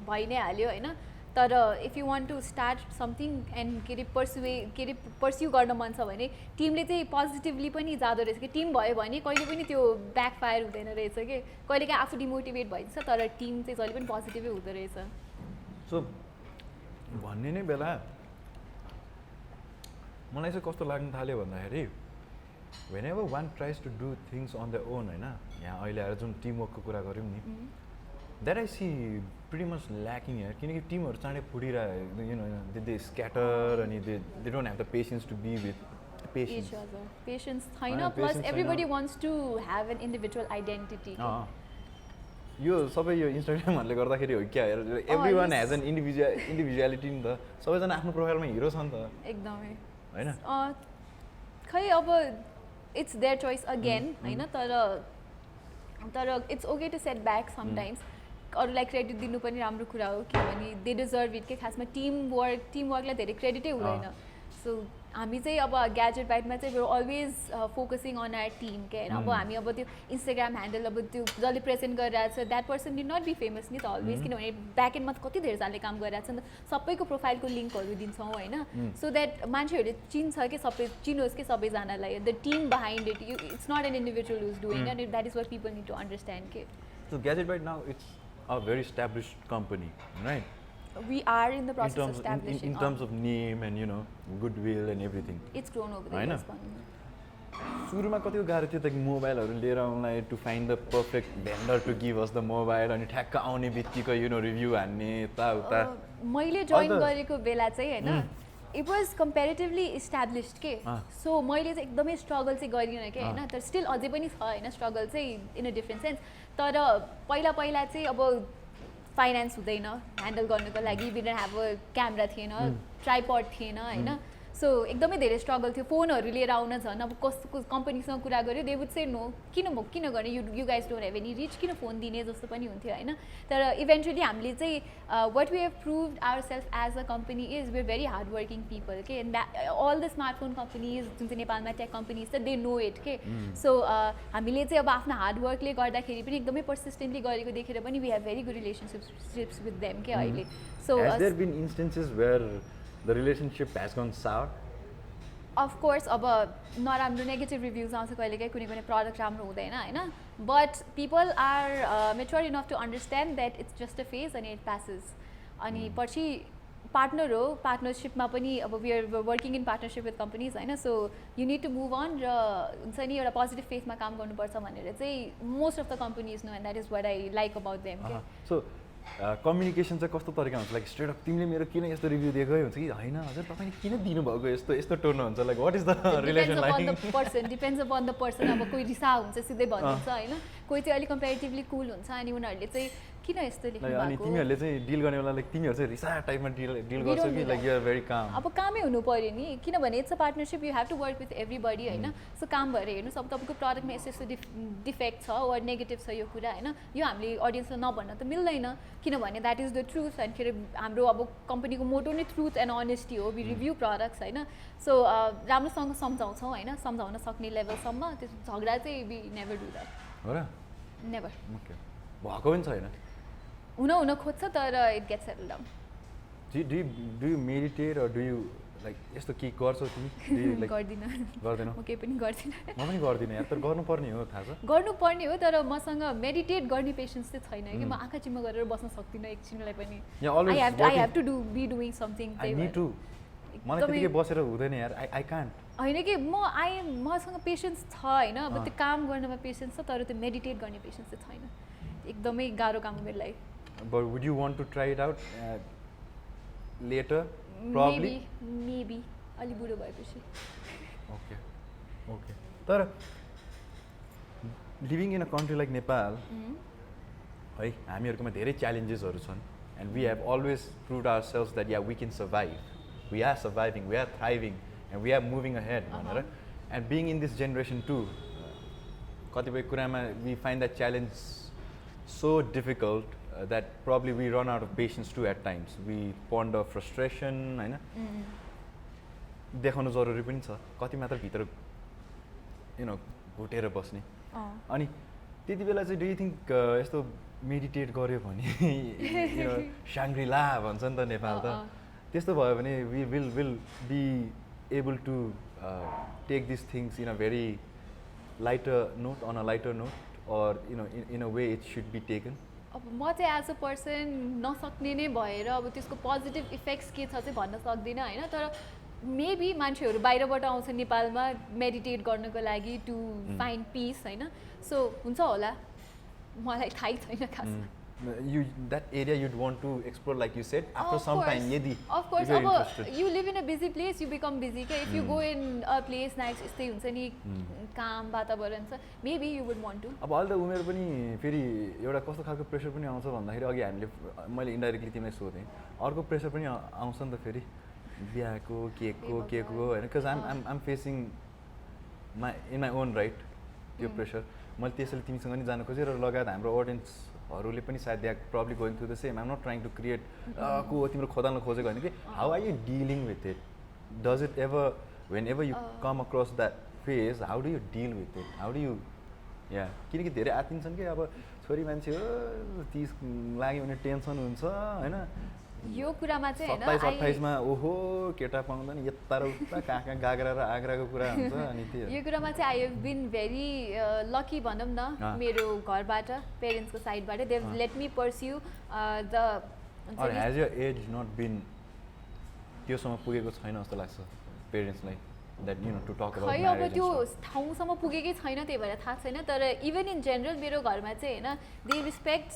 भइ नै हाल्यो होइन. तर if you want to start something and के अरे पर्स्यु गर्न मन छ भने टिमले चाहिँ पोजिटिभली पनि जाँदो रहेछ कि. टिम भयो भने कहिले पनि त्यो ब्याकफायर हुँदैन रहेछ कि. कहिलेकाहीँ आफू डिमोटिभेट भइन्छ तर टिम चाहिँ जहिले पनि पोजिटिभै हुँदो रहेछ. सो भन्ने नै बेला मलाई चाहिँ कस्तो लाग्न थाल्यो भन्दाखेरि whenever one tries to do things on the own होइन. यहाँ अहिले आएर जुन टिमवर्कको कुरा गऱ्यौँ नि that I see pretty much lacking here. किनकि टिमहरू चाँडै फुटिरहेको दे स्क्याटर अनि they don't have the patience to be with patience छैन. Plus everybody wants to have an individual identity. यो सबै यो इन्स्टाग्रामहरूले गर्दाखेरि हो क्या. Every one has an individuality नि त. सबैजना आफ्नो प्रोफाइलमा हिरो छ नि त एकदमै होइन. खै अब इट्स देयर चोइस अगेन होइन. तर it's okay to set back sometimes. अरूलाई क्रेडिट दिनु पनि राम्रो कुरा हो किनभने दे डिजर्भ इट के. खासमा टिमवर्कलाई धेरै क्रेडिटै हुँदैन. सो हामी चाहिँ अब ग्याजेट बाइटमा चाहिँ we're always focusing on our team के होइन. अब हामी अब त्यो इन्स्टाग्राम ह्यान्डल अब त्यो जसले प्रेजेन्ट गरिरहेको छ that person did not be famous नि त अलवेज. किनभने ब्याक एन्डमा कति धेरैजनाले काम गरिरहेको छ नि त. सबैको प्रोफाइलको लिङ्कहरू दिन्छौँ होइन. सो द्याट मान्छेहरूले चिन्छ कि सबै चिनोस् कि सबैजनालाई the team behind it. It's not an individual who's doing and that is what people need to understand के. So Gadget Byte now it's a very established company right. We are in the process of establishing. In terms of name and goodwill and everything. It's grown over the years. सुरुमा कति गाह्रो थियो त मोबाइलहरू लिएर आउनलाई to find the perfect vendor to give us the mobile. अनि ठ्याक्क आउने बित्तिकै रिभ्यू हान्ने यताउता. मैले जोइन गरेको बेला चाहिँ होइन इट वाज कम्पेरिटिभली इस्टाब्लिस्ड के. सो मैले चाहिँ एकदमै स्ट्रगल चाहिँ गरिनँ कि होइन. तर स्टिल अझै पनि छ होइन स्ट्रगल चाहिँ इन अ डिफ्रेन्ट सेन्स. तर पहिला चाहिँ अब फाइनेन्स हुँदैन ह्यान्डल गर्नुको लागि. We don't have a camera थिएन, ट्राइपड थिएन होइन. सो एकदमै धेरै स्ट्रगल थियो. फोनहरू लिएर आउन झन् अब कस्तो कम्पनीसँग कुरा गऱ्यो दे वुड से नो किन गर्ने you guys don't have any reach किन फोन दिने जस्तो पनि हुन्थ्यो होइन. तर इभेन्चुली हामीले चाहिँ what we have proved ourself as a company is we are very hard working people के. And all the smartphone companies जुन चाहिँ नेपालमा टेक कम्पनीज छ दे नो इट के. सो हामीले चाहिँ अब आफ्नो हार्डवर्कले गर्दाखेरि पनि एकदमै पर्सिस्टेन्टली गरेको देखेर पनि we have very good relationships with them के अहिले. So Has there been instances where the relationship has gone sour? Of course अब नराम्रो नेगेटिभ रिभ्युज आउँछ कहिलेकाहीँ कुनै प्रडक्ट राम्रो हुँदैन होइन. But people are mature enough to understand that it's just a phase अनि इट प्यासेस. अनि पछि पार्टनर हो पार्टनरसिपमा पनि अब we are working in partnership with companies होइन. So you need to move on र हुन्छ नि एउटा पोजिटिभ फेसमा काम गर्नुपर्छ भनेर चाहिँ most of the companies know and that is what I like about them. So communication चाहिँ कस्तो तरिका हुन्छ लाइक स्ट्रेट अप तिमीले मेरो किन यस्तो रिभ्यू दिएको हुन्छ कि होइन हजुर तपाईँले किन दिनुभएको यस्तो टोन हुन्छ like what is the relation like. Depends upon the person. अब कोही रिसा हुन्छ सिधै भनिदिन्छ होइन. कोही चाहिँ अलिक कम्पेरिटिभली कुल हुन्छ अनि उनीहरूले चाहिँ किन यस्तो लेख्नु भएको. अनि तिमीहरूले चाहिँ डिल गर्ने बेला लाइक तिमीहरू चाहिँ रिसा टाइपमा डिल गर्छौ कि लाइक यु आर भेरी काम. अब कामै हुनु पऱ्यो नि किनभने it's a partnership you have to work with everybody होइन. सो काम भएर हेर्नुहोस् अब तपाईँको प्रडक्टमा यस्तो यस्तो डिफेक्ट छ वा नेगेटिभ छ यो कुरा होइन. यो हामीले अडियन्सलाई नभन्न त मिल्दैन किनभने द्याट इज द ट्रुथ. अनिखेरि हाम्रो अब कम्पनीको मोटो नै ट्रुथ एन्ड अनेस्टी हो. वी रिभ्यू प्रडक्ट्स होइन. सो राम्रोसँग सम्झाउँछौँ होइन सम्झाउन सक्ने लेभलसम्म. त्यो झगडा चाहिँ वी नेभर डु द्याट. हो र नेभर भएको पनि छैन. हुन खोज्छ तर it gets settle down. Do you meditate or do you like यस्तो के गर्छौ तिमी गर्दिनँ गर्दैनौ म केही पनि गर्दिनँ म पनि गर्दिनँ यार तर गर्नुपर्ने हो थाहा छ गर्नुपर्ने हो तर मसँग मेडिटेट गर्ने पेसेन्स चाहिँ छैन कि म आँखा चिम्म गरेर बस्न सक्दिनँ एकछिनलाई पनि I have to be doing something I need to मलाई त्यतिकै बसेर हुँदैन यार आई कान्ट होइन कि मसँग पेसेन्स छ होइन अब त्यो काम गर्नमा पेसेन्स छ तर त्यो मेडिटेट गर्ने पेसेन्स चाहिँ छैन एकदमै गाह्रो काम हो मेरो लागि but would you want to try it out later probably maybe अलि बुढो भएपछि ओके ओके तर living in a country like Nepal है हामीहरूकोमा धेरै च्यालेन्जेसहरू छन् and we have always prove ourselves that yeah we can survive we are surviving we are thriving and we are moving ahead भनेर and being in this generation too कतिपय कुरामा we find that challenge so difficult that probably we run out of patience too at times. We ponder frustration, होइन देखाउनु जरुरी पनि छ कति मात्र भित्र यु नो घुटेर बस्ने अनि त्यति बेला चाहिँ डु यु थिङ्क यस्तो मेडिटेट गर्यो भने शाङ्ग्रीला भन्छ नि त नेपाल त त्यस्तो भयो भने we will be able to take this things in a very lighter note on a lighter note or in a way it should be taken अब म चाहिँ एज अ पर्सन नसक्ने नै भएर अब त्यसको पोजिटिभ इफेक्ट्स के छ चाहिँ भन्न सक्दिनँ होइन तर मेबी मान्छेहरू बाहिरबाट आउँछ नेपालमा मेडिटेट गर्नको लागि टु फाइन्ड पिस होइन सो हुन्छ होला मलाई थाहै छैन खासमा that area you'd want to explore like you said after some time yedi of course you live in a busy place you become busy okay? if you go in a place nice stay हुन्छ नि काम वातावरण छ maybe you would want to अब अहिले त उमेर पनि फेरि एउटा कस्तो खालको प्रेसर पनि आउँछ भन्दाखेरि अघि हामीले मैले इन्डाइरेक्टली तिमीलाई सोधेँ अर्को प्रेसर पनि आउँछ नि त फेरि बिहाको केको हैन cuz I'm facing in my own right त्यो प्रेसर मैले त्यसैले तिमीसँग नि जान खोजेँ र लगायत हाम्रो अडियन्सहरूले पनि सायद they are probably going through the same I'm not trying to create को तिम्रो खोदाल्न खोजेको होइन कि how are you dealing with it does it ever whenever you come across that phase how do you deal with it how do you yeah किनकि धेरै आत्तिन्छन् कि अब छोरी मान्छे हो 30 लाग्यो भने टेन्सन हुन्छ होइन यो कुरामा चाहिँ 27-28 मा ओहो केटा पाउँदैन यता र उता कहाँ गाग्रा र आग्राको कुरा हुन्छ अनि त्यो यो कुरामा चाहिँ I have been very lucky भनौँ न मेरो घरबाट पेरेन्ट्सको साइडबाट they let me pursue the or has your age not been त्योसम्म पुगेको छैन जस्तो लाग्छ पेरेन्ट्सलाई that you know to talk about marriage अब त्यो ठाउँसम्म पुगेकै छैन त्यही भएर थाहा छैन तर इभन इन जेनरल मेरो घरमा चाहिँ हैन दे रिस्पेक्ट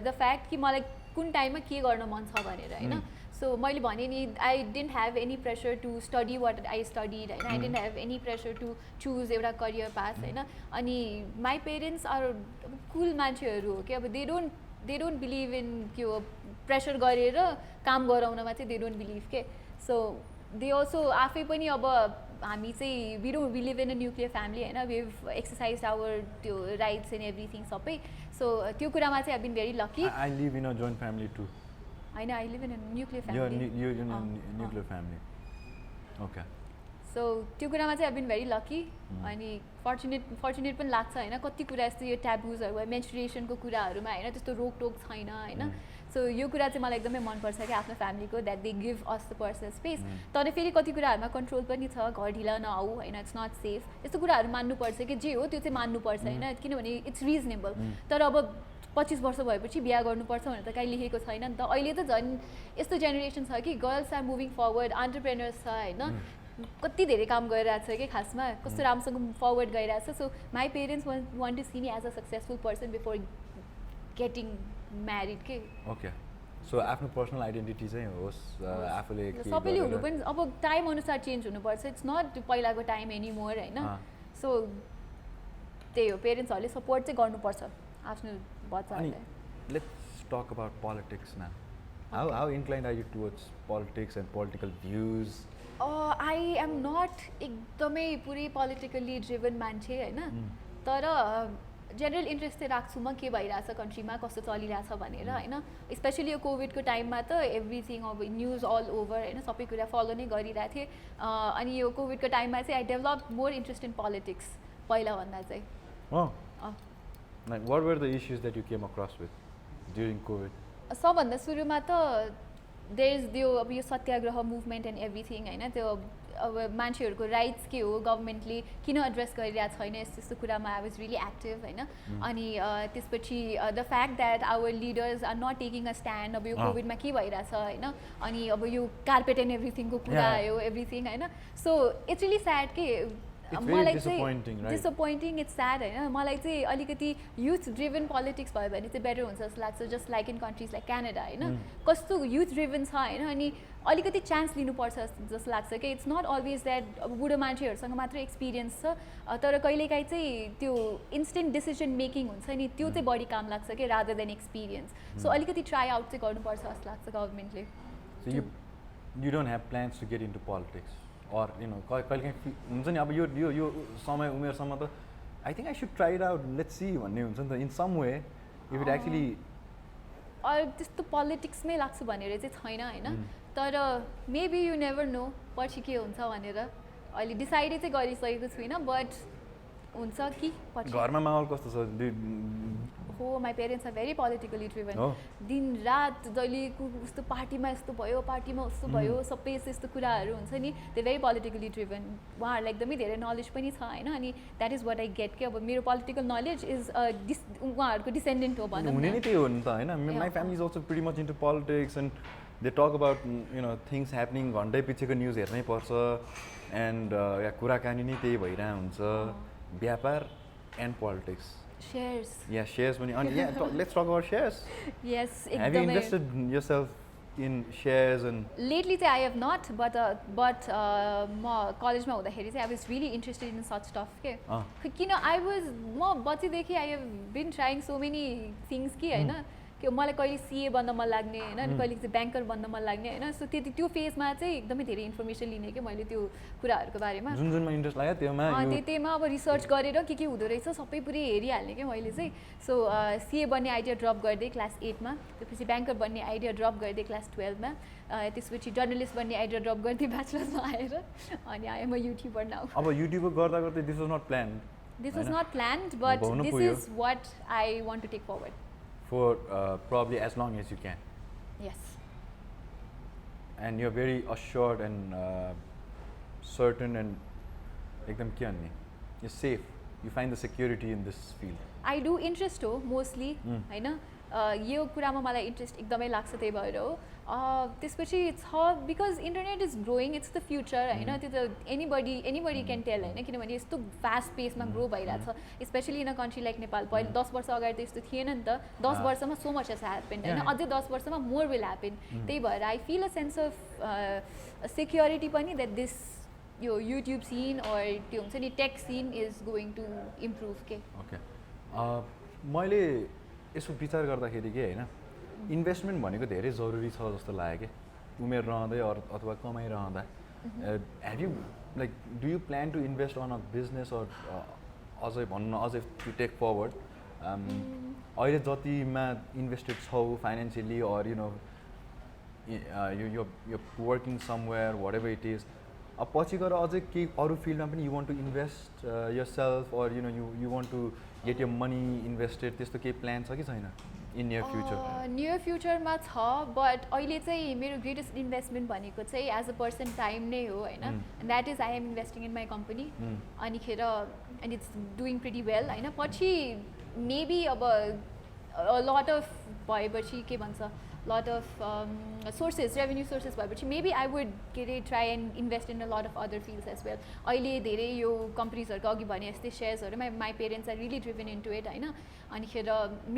द फ्याक्ट कि मलाई कुन टाइममा के गर्न मन छ भनेर हैन सो मैले भने नि I didn't have any pressure to study what I studied हैन I didn't have any pressure to choose एउटा करियर पाथ हैन अनि माई पेरेन्ट्स आर कुल मान्छेहरू हो कि अब दे डोन्ट बिलिभ इन के हो प्रेसर गरेर काम गराउनमा चाहिँ दे डोन्ट बिलिभ के सो दे अल्सो आफै पनि अब हामी चाहिँ we live in a nuclear family होइन वी हेभ एक्सर्साइज आवर त्यो राइट्स एन्ड एभ्रिथिङ सबै सो त्यो कुरामा चाहिँ I been very lucky I live in a joint family too होइन I live in a nuclear family nuclear family okay so त्यो कुरामा चाहिँ आई बिन भेरी लकी अनि फर्चुनेट पनि लाग्छ होइन कति कुरा यस्तो यो ट्याबुजहरू भयो मेन्स्ट्रुएसनको कुराहरूमा होइन त्यस्तो रोकटोक छैन होइन सो यो कुरा चाहिँ मलाई एकदमै मनपर्छ कि आफ्नो फ्यामिलीको that they give us the personal space तर फेरि कति कुराहरूमा कन्ट्रोल पनि छ घर ढिला नआऊ होइन इट्स नट सेफ यस्तो कुराहरू मान्नुपर्छ कि जे हो त्यो चाहिँ मान्नुपर्छ होइन किनभने इट्स रिजनेबल तर अब 25 वर्ष भएपछि बिहा गर्नुपर्छ भनेर त कहीँ लेखेको छैन नि त अहिले त झन् यस्तो जेनेरेसन छ कि girls are moving forward entrepreneurs छ होइन कति धेरै काम गरिरहेको छ कि खासमा कस्तो राम्रोसँग फरवर्ड गइरहेको छ so my parents want to see me as a successful person before getting married के ओके सो आफ्नो पर्सनल आइडेन्टिटी चाहिँ होस् आफूले सबैले हुनु पनि अब टाइम अनुसार चेन्ज हुनुपर्छ इट्स नट पहिलाको टाइम एनी मोर होइन सो त्यही हो पेरेन्ट्सहरूले सपोर्ट चाहिँ गर्नुपर्छ आफ्नो बच्चाहरूलाई let's talk about politics now how inclined are you towards politics and political views I am not एकदमै पुरै पोलिटिकल्ली ड्रिभन मान्छे होइन तर जेनरल इन्ट्रेस्ट चाहिँ राख्छु म के भइरहेछ कन्ट्रीमा कस्तो चलिरहेछ भनेर होइन स्पेसली यो कोभिडको टाइममा त एभ्रिथिङ अब न्युज अल ओभर होइन सबै कुरा फलो नै गरिरहेको थिएँ अनि यो कोभिडको टाइममा चाहिँ I develop more interest in politics पहिलाभन्दा चाहिँ Like, what were the issues that you came across with during COVID? सबभन्दा सुरुमा त देयर इज त्यो अब यो सत्याग्रह मुभमेन्ट एन्ड एभ्रिथिङ होइन त्यो अब मान्छेहरूको राइट्स के हो गभर्मेन्टले किन एड्रेस गरिरहेको छैन यस्तो यस्तो कुरामा आई वाज रियली एक्टिभ होइन अनि त्यसपछि the fact that our leaders are not taking a stand अब यो कोभिडमा के भइरहेछ होइन अनि अब यो कार्पेट एन्ड एभ्रिथिङको कुरा आयो एभ्रिथिङ होइन सो इट्स रियली स्याड के मलाई चाहिँ डिसपोइन्टिङ इट्स स्याड होइन मलाई चाहिँ अलिकति युथ ड्रिभन पोलिटिक्स भयो भने चाहिँ बेटर हुन्छ जस्तो लाग्छ just like in countries like Canada होइन कस्तो युथ ड्रिभन छ होइन अनि अलिकति चान्स लिनुपर्छ जस्तो लाग्छ कि इट्स नट अलवेज द्याट अब बुढो मान्छेहरूसँग मात्रै एक्सपिरियन्स छ तर कहिलेकाहीँ चाहिँ त्यो इन्स्टेन्ट डिसिजन मेकिङ हुन्छ नि त्यो चाहिँ बढी काम लाग्छ कि रादर देन एक्सपिरियन्स सो अलिकति ट्राई आउट चाहिँ गर्नुपर्छ जस्तो लाग्छ गभर्मेन्टले You don't have plans to get into politics or कहिलेकाहीँ हुन्छ नि अब यो समय उमेरसम्म त I think I should try it out let's see भन्ने हुन्छ नि त in some way if it actually त्यस्तो पोलिटिक्समै लाग्छु भनेर चाहिँ छैन होइन तर मेबी यु नेभर नो पछि के हुन्छ भनेर अहिले डिसाइडै चाहिँ गरिसकेको छुइनँ बट हुन्छ कि पछि घरमा माहौल कस्तो छ हो my parents are very politically driven दिन रात जहिले यस्तो पार्टीमा यस्तो भयो पार्टीमा उस्तो भयो सबै यस्तो कुराहरू हुन्छ नि त्यो भेरी पोलिटिकली ड्रिभन उहाँहरूलाई एकदमै धेरै नलेज पनि छ होइन अनि that is what I get के अब मेरो पोलिटिकल नलेज इज उहाँहरूको डिसेन्डेन्ट हो भनौँ हुने नै त्यही हो नि त होइन my family is also pretty much into politics and they talk about things happening घन्टै पछिको न्युज हेर्नै पर्छ एन्ड या कुराकानी नै त्यही भइरहेको हुन्छ व्यापार एन्ड पोलिटिक्स shares shares पनि अनि let's talk about shares yes have you invested yourself in shares and lately I have not but म कलेजमा हुँदाखेरि चाहिँ I was really interested in such stuff के किन I was म बच्चैदेखि I have been trying so many things कि होइन कि मलाई कहिले सिए बन्न मन लाग्ने होइन अनि कहिले चाहिँ ब्याङ्कर बन्न मन लाग्ने होइन सो त्यो फेजमा चाहिँ एकदमै धेरै इन्फर्मेसन लिने कि मैले त्यो कुराहरूको बारेमा जुनमा इन्ट्रेस्ट लाग्यो त्यहीमा अब रिसर्च गरेर के हुँदो रहेछ सबै पुरै हेरिहाल्ने कि मैले चाहिँ सो सिए बन्ने आइडिया ड्रप गरिदिएँ क्लास 8मा त्यसपछि ब्याङ्कर बन्ने आइडिया ड्रप गरिदिएँ क्लास 12मा त्यसपछि जर्नलिस्ट बन्ने आइडिया ड्रप गरिदिएँ ब्याचलर्समा आएर अनि I am a YouTuber now अब युट्युबर गर्दा गर्दै this was not planned this was not planned but this is what I want to take forward for probably as long as you can. Yes. And you're very assured and certain and ekdam ke bhanne you're safe. You find the security in this field. I do interest हो mostly होइन यो कुरामा मलाई interest एकदमै लाग्छ त्यही भएर हो त्यसपछि छ because internet is growing it's the future होइन त्यो त एनीबडी क्यान टेल होइन किनभने यस्तो फास्ट पेसमा ग्रो भइरहेछ specially in a country like Nepal पहिले 10 वर्ष अगाडि त यस्तो थिएन नि त 10 वर्षमा सो मच हेज ह्यापेन्ड होइन अझै 10 वर्षमा मोर विल ह्यापेन त्यही भएर I feel a sense of security पनि द्याट दिस यो युट्युब सिन अर त्यो हुन्छ नि tech scene is going to improve के ओके मैले यसो विचार गर्दाखेरि के होइन इन्भेस्टमेन्ट भनेको धेरै जरुरी छ जस्तो लाग्यो कि उमेर रहँदै अथवा कमाइरहँदा have you like do you plan to invest on a business अझै भन्न अझै टु टेक फरवर्ड अहिले जतिमा इन्भेस्टेड छौ फाइनेन्सियली अर यो working somewhere whatever it is अब पछि गएर अझै केही अरू फिल्डमा पनि you want to invest yourself or you want to get your money invested त्यस्तो केही प्लान छ कि छैन इन नियर फ्युचर नियर फ्युचरमा छ बट अहिले चाहिँ मेरो ग्रेटेस्ट इन्भेस्टमेन्ट भनेको चाहिँ एज अ पर्सन टाइम नै हो होइन that is I am investing in my company अनिखेर and it's doing pretty well होइन पछि मेबी अब लट अफ भएपछि के भन्छ lot of sources, revenue sources भएपछि maybe I would try and invest in a lot of other fields as well. अहिले धेरै यो कम्पनीजहरूको अघि भने जस्तै सेयर्सहरू my parents are really driven into it होइन अनिखेर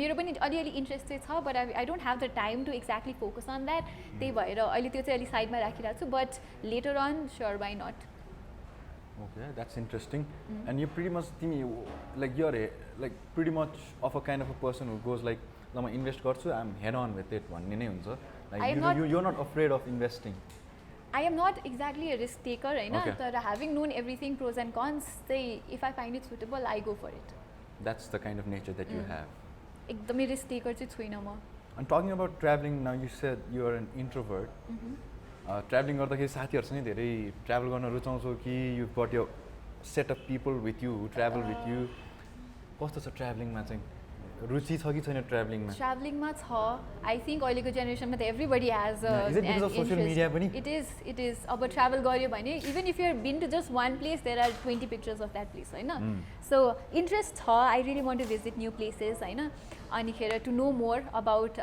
मेरो पनि अलिअलि इन्ट्रेस्ट चाहिँ छ but I don't have the time to exactly focus on that त्यही भएर अहिले त्यो चाहिँ अलिक साइडमा राखिरहेको छु but later on sure why not Okay, that's interesting. And you're pretty much like you're like pretty much of a kind of a person who goes like म इन्भेस्ट गर्छु I am head on with it भन्ने नै हुन्छ like you're not afraid of investing I am not exactly a risk taker होइन तर having known everything pros and cons चाहिँ if I find it suitable I go for it that's the kind of nature that you have एकदमै risk taker चाहिँ छुइनँ म and talking about travelling now you said you are an introvert travelling गर्दाखेरि साथीहरूसँग धेरै travel गर्न रुचाउँछौ कि you got यो set of people with you travel with you कस्तो छ ट्राभलिङमा चाहिँ रुचि छ कि छैन ट्राभलिङमा? ट्राभलिङमा छ आई थिङ्क अहिलेको जेनेरेसनमा त everybody has Is it because of social media पनि? इट इज अब ट्राभल गऱ्यो भने even if you're been to just one place there are 20 pictures of that place होइन सो इन्ट्रेस्ट छ I really want to visit new places होइन अनिखेर to know more about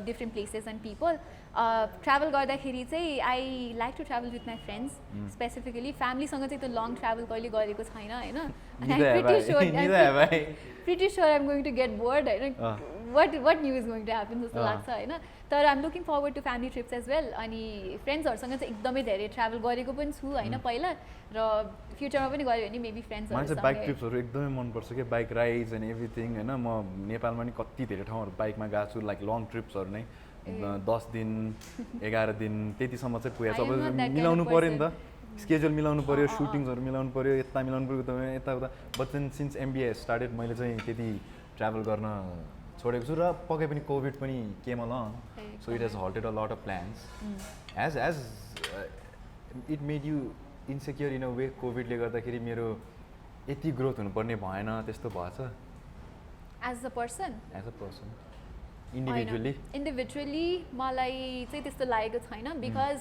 different places and people travel गर्दाखेरि चाहिँ I like to travel with my friends specifically फ्यामिलीसँग चाहिँ त्यो long travel कहिले गरेको छैन होइन pretty sure I'm going to get bored होइन what new is going to happen जस्तो लाग्छ होइन तर I'm looking forward to family trips as well अनि फ्रेन्ड्सहरूसँग चाहिँ एकदमै धेरै ट्राभल गरेको पनि छु होइन पहिला र फ्युचरमा पनि गऱ्यो भने मेबी फ्रेन्ड्सहरू बाइक ट्रिप्सहरू एकदमै मनपर्छ क्या बाइक राइड्स एन्ड एभ्रिथिङ होइन म नेपालमा नि कति धेरै ठाउँहरू बाइकमा गएको छु लाइक लङ ट्रिप्सहरू नै 10 दिन 11 दिन त्यतिसम्म चाहिँ पुगेको छ अब मिलाउनु पऱ्यो नि त स्केड्युल मिलाउनु पऱ्यो सुटिङ्सहरू मिलाउनु पऱ्यो यता मिलाउनु पऱ्यो तपाईँ यताउता but then since MBA started मैले चाहिँ त्यति ट्राभल गर्न छोडेको छु र पक्कै पनि कोभिड पनि came along so it has halted a lot of plans as it made you insecure in a way कोभिडले गर्दाखेरि मेरो यति ग्रोथ हुनुपर्ने भएन त्यस्तो भएछ एज अ पर्सन इन्डिभिजुअली मलाई चाहिँ त्यस्तो लागेको छैन बिकज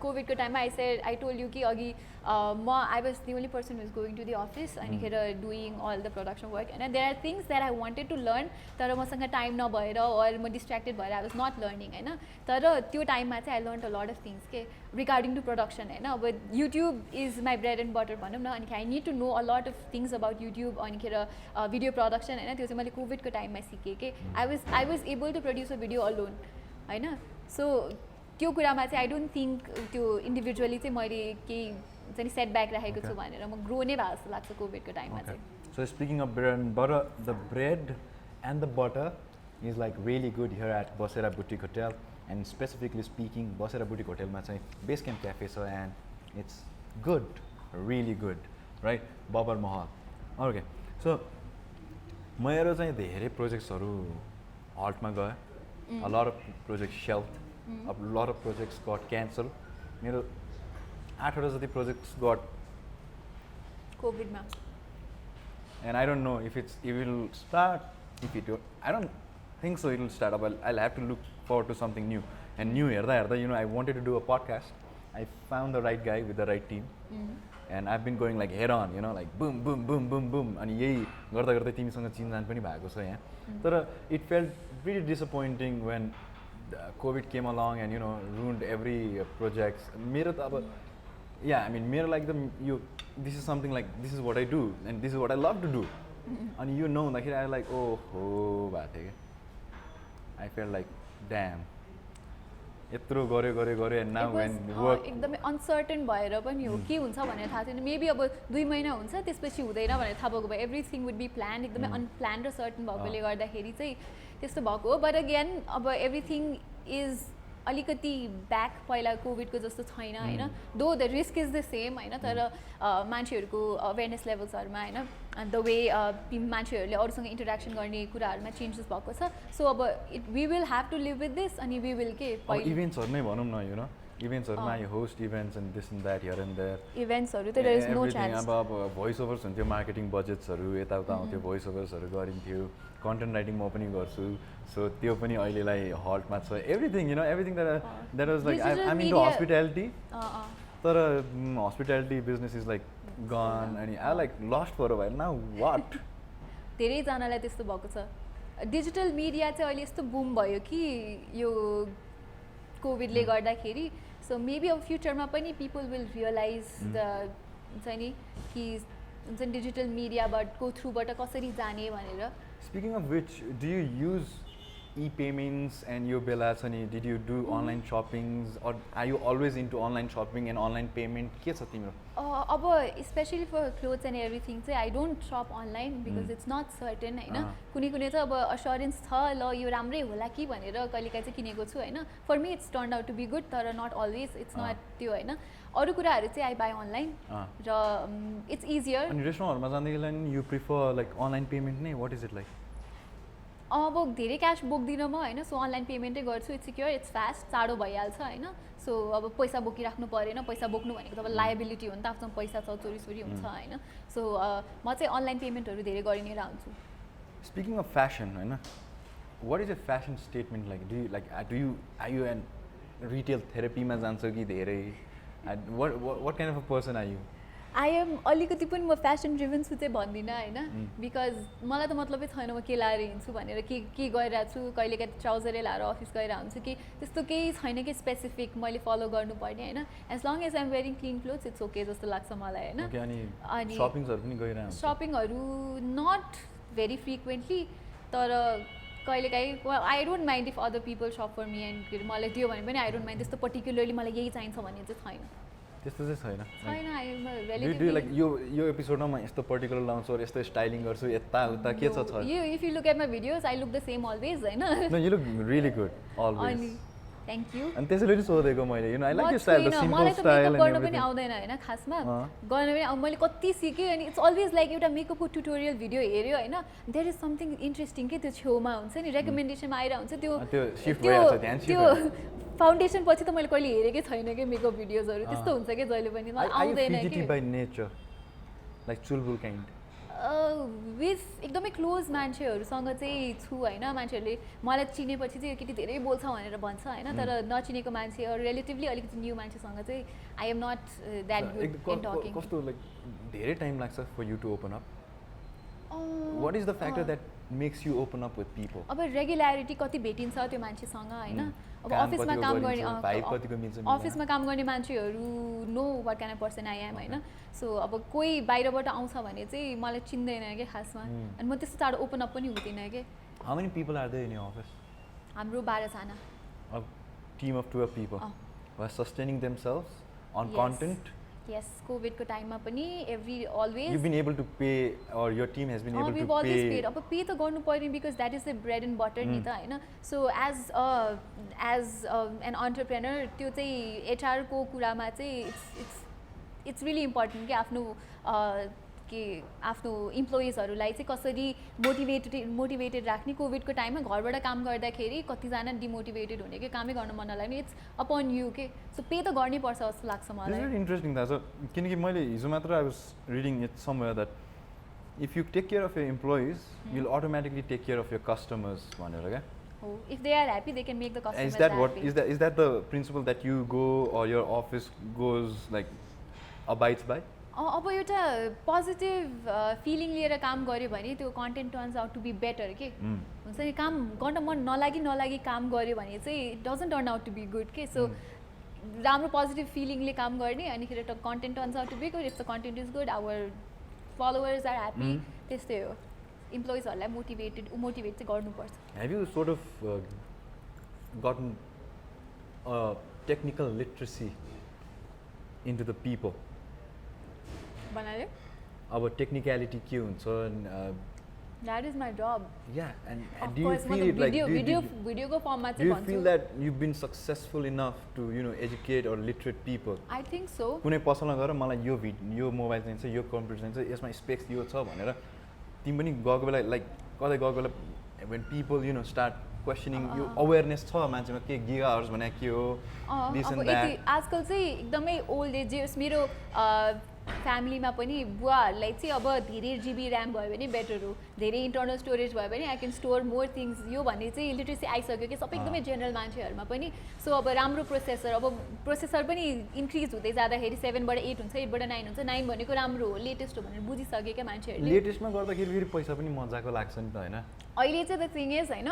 कोभिडको टाइममा आई टोल्ड यु कि अघि म I was the only person was going to the office अनिखेर doing all the production work होइन there are things that I wanted to learn तर मसँग टाइम नभएर अर म डिस्ट्र्याक्टेड भएर आई वाज नट लर्निङ होइन तर त्यो टाइममा चाहिँ I learn a lot of things के रिगार्डिङ टु प्रडक्सन होइन अब YouTube is my bread and butter भनौँ न अनि I need to know a lot of things about YouTube अनिखेर भिडियो प्रडक्सन होइन त्यो चाहिँ मैले कोभिडको टाइममा सिकेँ कि I was able to produce a video alone होइन सो त्यो कुरामा चाहिँ आई डोन्ट थिङ्क त्यो इन्डिभिजुअली चाहिँ मैले केही चाहिँ सेटब्याक राखेको छु भनेर म ग्रो नै भएको जस्तो लाग्छ कोभिडको टाइममा चाहिँ so speaking of bread and butter the bread and the butter is like really good here at Basera boutique hotel and specifically speaking Basera boutique होटेलमा चाहिँ बेस क्याम्प क्याफे छ and it's good really good right Babar Mahal okay so मेरो चाहिँ धेरै प्रोजेक्ट्सहरू हल्टमा गयो a lot of project shelved a lot of projects got cancel मेरो 8वटा जति प्रोजेक्ट्स गट कोभिडमा and I don't know if it will start if it I don't think so it will start अब I have to look forward to something new and new हेर्दा you know I wanted to do a podcast I found the right guy with the right team and I been going like head on you know like boom boom boom boom boom अनि यही गर्दा गर्दै तिमीसँग चिनजान पनि भएको छ यहाँ तर it felt really disappointing when COVID came along and you know ruined every project. मेरो त अब yeah I mean मेरो like this is something like this is what I do and this is what I love to do अनि you know भन्दाखेरि I like oh हो भएको थियो क्या I felt like damn यत्रो गऱ्यो and now when work एकदमै uncertain भएर पनि हो के हुन्छ भनेर थाहा छैन मेबी अब 2 महिना हुन्छ त्यसपछि हुँदैन भनेर थाहा भएको भए एभ्रिथिङ वुड बी प्लान एकदमै अनप्लान र सर्टन भएकोले गर्दाखेरि चाहिँ त्यस्तो भएको हो बट अगेन अब एभ्रिथिङ इज अलिकति ब्याक पहिला कोभिडको जस्तो छैन होइन दो the risk is the same होइन तर मान्छेहरूको अवेरनेस लेभल्सहरूमा होइन द वे मान्छेहरूले अरूसँग इन्टरेक्सन गर्ने कुराहरूमा चेन्जेस भएको छ सो अब we will have to live with this अनि वी विल के इभेन्ट्सहरू नै भनौँ न यु नो इभेन्ट्सहरूमा यो host events and this and that here and there इभेन्ट्सहरू त देयर इज नो चान्स अब भोइस ओभर्स हुन्थ्यो मार्केटिङ बजेट्सहरू यताउता आउँथ्यो भोइस ओभर्सहरू गरिन्थ्यो कन्टेन्ट राइटिङ म पनि गर्छु सो त्यो पनि अहिलेलाई हल्टमा छ everything you know everything that was like I am into hospitality तर hospitality business is like gone अनि I like lost for a while now what धेरैजनालाई त्यस्तो भएको छ डिजिटल मिडिया चाहिँ अहिले यस्तो बुम भयो कि यो कोभिडले गर्दाखेरि सो मेबी अब फ्युचरमा पनि पिपल विल रियलाइज द हुन्छ नि कि हुन्छ नि डिजिटल मिडियाको थ्रुबाट कसरी जाने भनेर speaking of which do you use e-payments and your बेला छ नि did you do online shoppings or are you always into online shopping and online payment के छ तिम्रो अब specially for clothes and everything चाहिँ I don't shop online because it's not certain होइन कुनै कुनै चाहिँ अब असुरेन्स छ ल यो राम्रै होला कि भनेर कहिलेकाहीँ चाहिँ किनेको छु होइन for me it's turn out to be good तर नट अलवेज इट्स नट त्यो होइन अरू कुराहरू चाहिँ आई बाई अनलाइन र इट्स इजियर अनि रेस्टुरेन्टहरूमा जाँदाखेरि you prefer like online payment नै वाट इज इट लाइक अब धेरै क्यास बोक्दिनँ म होइन सो अनलाइन पेमेन्टै गर्छु इट्स सिक्योर इट्स फास्ट चाँडो भइहाल्छ होइन सो अब पैसा बोकिराख्नु परेन पैसा बोक्नु भनेको त अब लायबिलिटी हो नि त आफूसँग पैसा छ चोरी हुन्छ होइन सो म चाहिँ अनलाइन पेमेन्टहरू धेरै गरि नै रहन्छु स्पिकिङ अफ फ्यासन होइन, what is a fashion statement like do you are you an retail थेरापीमा जान्छ कि धेरै what kind of a person are you? I am अलिकति पनि म फेसन ड्रिभन छु चाहिँ भन्दिनँ होइन, बिकज मलाई त मतलबै छैन म के लाएर हिँड्छु भनेर, के गरिरहेको छु, कहिलेकाहीँ ट्राउजरै लाएर अफिस गइरहेको हुन्छु कि त्यस्तो केही छैन कि स्पेसिफिक मैले फलो गर्नुपर्ने होइन। As long as I'm wearing clean clothes it's okay जस्तो लाग्छ मलाई होइन। अनि सपिङ्सहरू पनि गइरहेको हुन्छ? सपिङहरू नट भेरी फ्रिक्वेन्टली, तर कहिलेकाहीँ I don't mind if other people shop for me and मलाई दियो भने पनि आई डोन्ट माइन्ड, त्यस्तो पर्टिकुलरली मलाई यही चाहिन्छ भन्ने चाहिँ छैन। त्यस्तो चाहिँ छैन? छैन, आई एम रिलेटिभली लाइक यो एपिसोडमा म यस्तो पर्टिकुलर लाउँछु यस्तो स्टाइलिङ गर्छु यता उता के छ? You if you look at my videos I look the same always होइन। No you look really good always. Thank you. अनि त्यसैले सोधेको मैले, यु नो आई लाइक यो स्टाइल, द सिम्पल मलाई त स्टाइल मेकअप एन्ड गर्न पनि एभ्रिथिङ। आउँदैन होइन, खासमा गर्न पनि अब मैले कति सिकेँ अनि इट्स अलवेज लाइक एउटा मेकअपको ट्युटोरियल भिडियो हेऱ्यो होइन, देयर इज समथिङ इन्ट्रेस्टिङ के त्यो छेउमा हुन्छ नि, रेकमेन्डेसनमा आइरहेको हुन्छ त्यो फाउन्डेसन पछि त मैले कहिले हेरेकै छैन कि मेकअप भिडियोजहरू, त्यस्तो हुन्छ कि जहिले पनि मलाई आउँदैन कि। बाइ नेचर लाइक चुलबुल काइन्ड विथ एकदमै क्लोज मान्छेहरूसँग चाहिँ छु होइन, मान्छेहरूले मलाई चिनेपछि चाहिँ यो केटी धेरै बोल्छ भनेर भन्छ होइन, तर नचिनेको मान्छे रिलेटिभली अलिकति न्यू मान्छेसँग चाहिँ I am not that good in talking. कस्तो लाइक धेरै टाइम लाग्छ for you to open up? What is the factor that makes you open up with people? अब रेगुल्यारिटी कति भेटिन्छ त्यो मान्छेसँग होइन, अब अफिसमा काम गर्ने मान्छेहरू no what kind of person I am होइन, सो अब कोही बाहिरबाट आउँछ भने चाहिँ मलाई चिन्दैन क्या खासमा, अनि म त्यस्तो टाढो ओपन अप पनि हुँदैन क्या। How many people are there in your office? हाम्रो 12 जना। A team of 12 people who are sustaining themselves on content? Yes, कोभिडको टाइममा पनि always You've been able to pay, or your team has been able we've to always pay. paid. अब pay त गर्नु पर्ने because that is the bread and butter नि त होइन, so as an entrepreneur त्यो चाहिँ HR को कुरामा चाहिँ it's really important कि आफ्नो इम्प्लोइजहरूलाई चाहिँ कसरी मोटिभेटेड राख्ने। कोभिडको टाइममा घरबाट काम गर्दाखेरि कतिजना डिमोटिभेटेड हुने कि कामै गर्न मन नलाग्ने, इट्स अपन यु के, सो पे त गर्नै पर्छ जस्तो लाग्छ मलाई। This is very interesting दाजु, किनकि मैले हिजो मात्र I was reading it somewhere that if you take care of your employees, you'll automatically take care of your customers भनेर क्या। If they are happy, they can make the customers Is that happy. what is that the principle that you go or your office goes like abides by? अब एउटा positive feeling लिएर काम गऱ्यो भने त्यो content turns out to be better के हुन्छ नि। काम गर्न मन नलागी काम गऱ्यो भने चाहिँ it doesn't turn out to be good के, सो राम्रो पोजिटिभ फिलिङले काम गर्ने अनि खेरि content turns out to be good. If the content is good our followers are happy, त्यस्तै हो। इम्प्लोइजहरूलाई मोटिभेट चाहिँ गर्नुपर्छ। Have you sort of gotten technical literacy into the people? बनाले अब टेक्निकलिटी के हुन्छ? That is my job. Yeah, and Of do you course, feel it like भिडियोको फर्ममा do चाहिँ you भन्छु। feel that you've been successful enough to educate or literate people? I think so. कुनै पसलमा गएर मलाई यो मोबाइल चाहिन्छ, यो कम्प्युटर चाहिन्छ, यसमा स्पेक्स यो छ भनेर तिमी पनि गएको बेला लाइक कतै गएको बेला when people start questioning यो अवेरनेस छ मान्छेमा के गिगाहर्ज भने के हो, this and that? आजकल चाहिँ एकदमै ओल्ड एज मेरो फ्यामिलीमा पनि बुवाहरूलाई चाहिँ अब धेरै जिबी ऱ्याम भयो भने बेटर हो, धेरै इन्टर्नल स्टोरेज भयो भने I can store more things, यो भन्ने चाहिँ लिटरेसी आइसक्यो कि सबै एकदमै जेनरल मान्छेहरूमा पनि। सो अब राम्रो प्रोसेसर पनि इन्क्रिज हुँदै जाँदाखेरि 7बाट 8 हुन्छ, 8बाट 9 हुन्छ, 9 भनेको राम्रो हो, लेटेस्ट हो भनेर बुझिसक्यो क्या मान्छेहरूले। लेटेस्टमा गर्दाखेरि फेरि पैसा पनि मजाको लाग्छ नि त होइन? अहिले चाहिँ द थिङ इज होइन,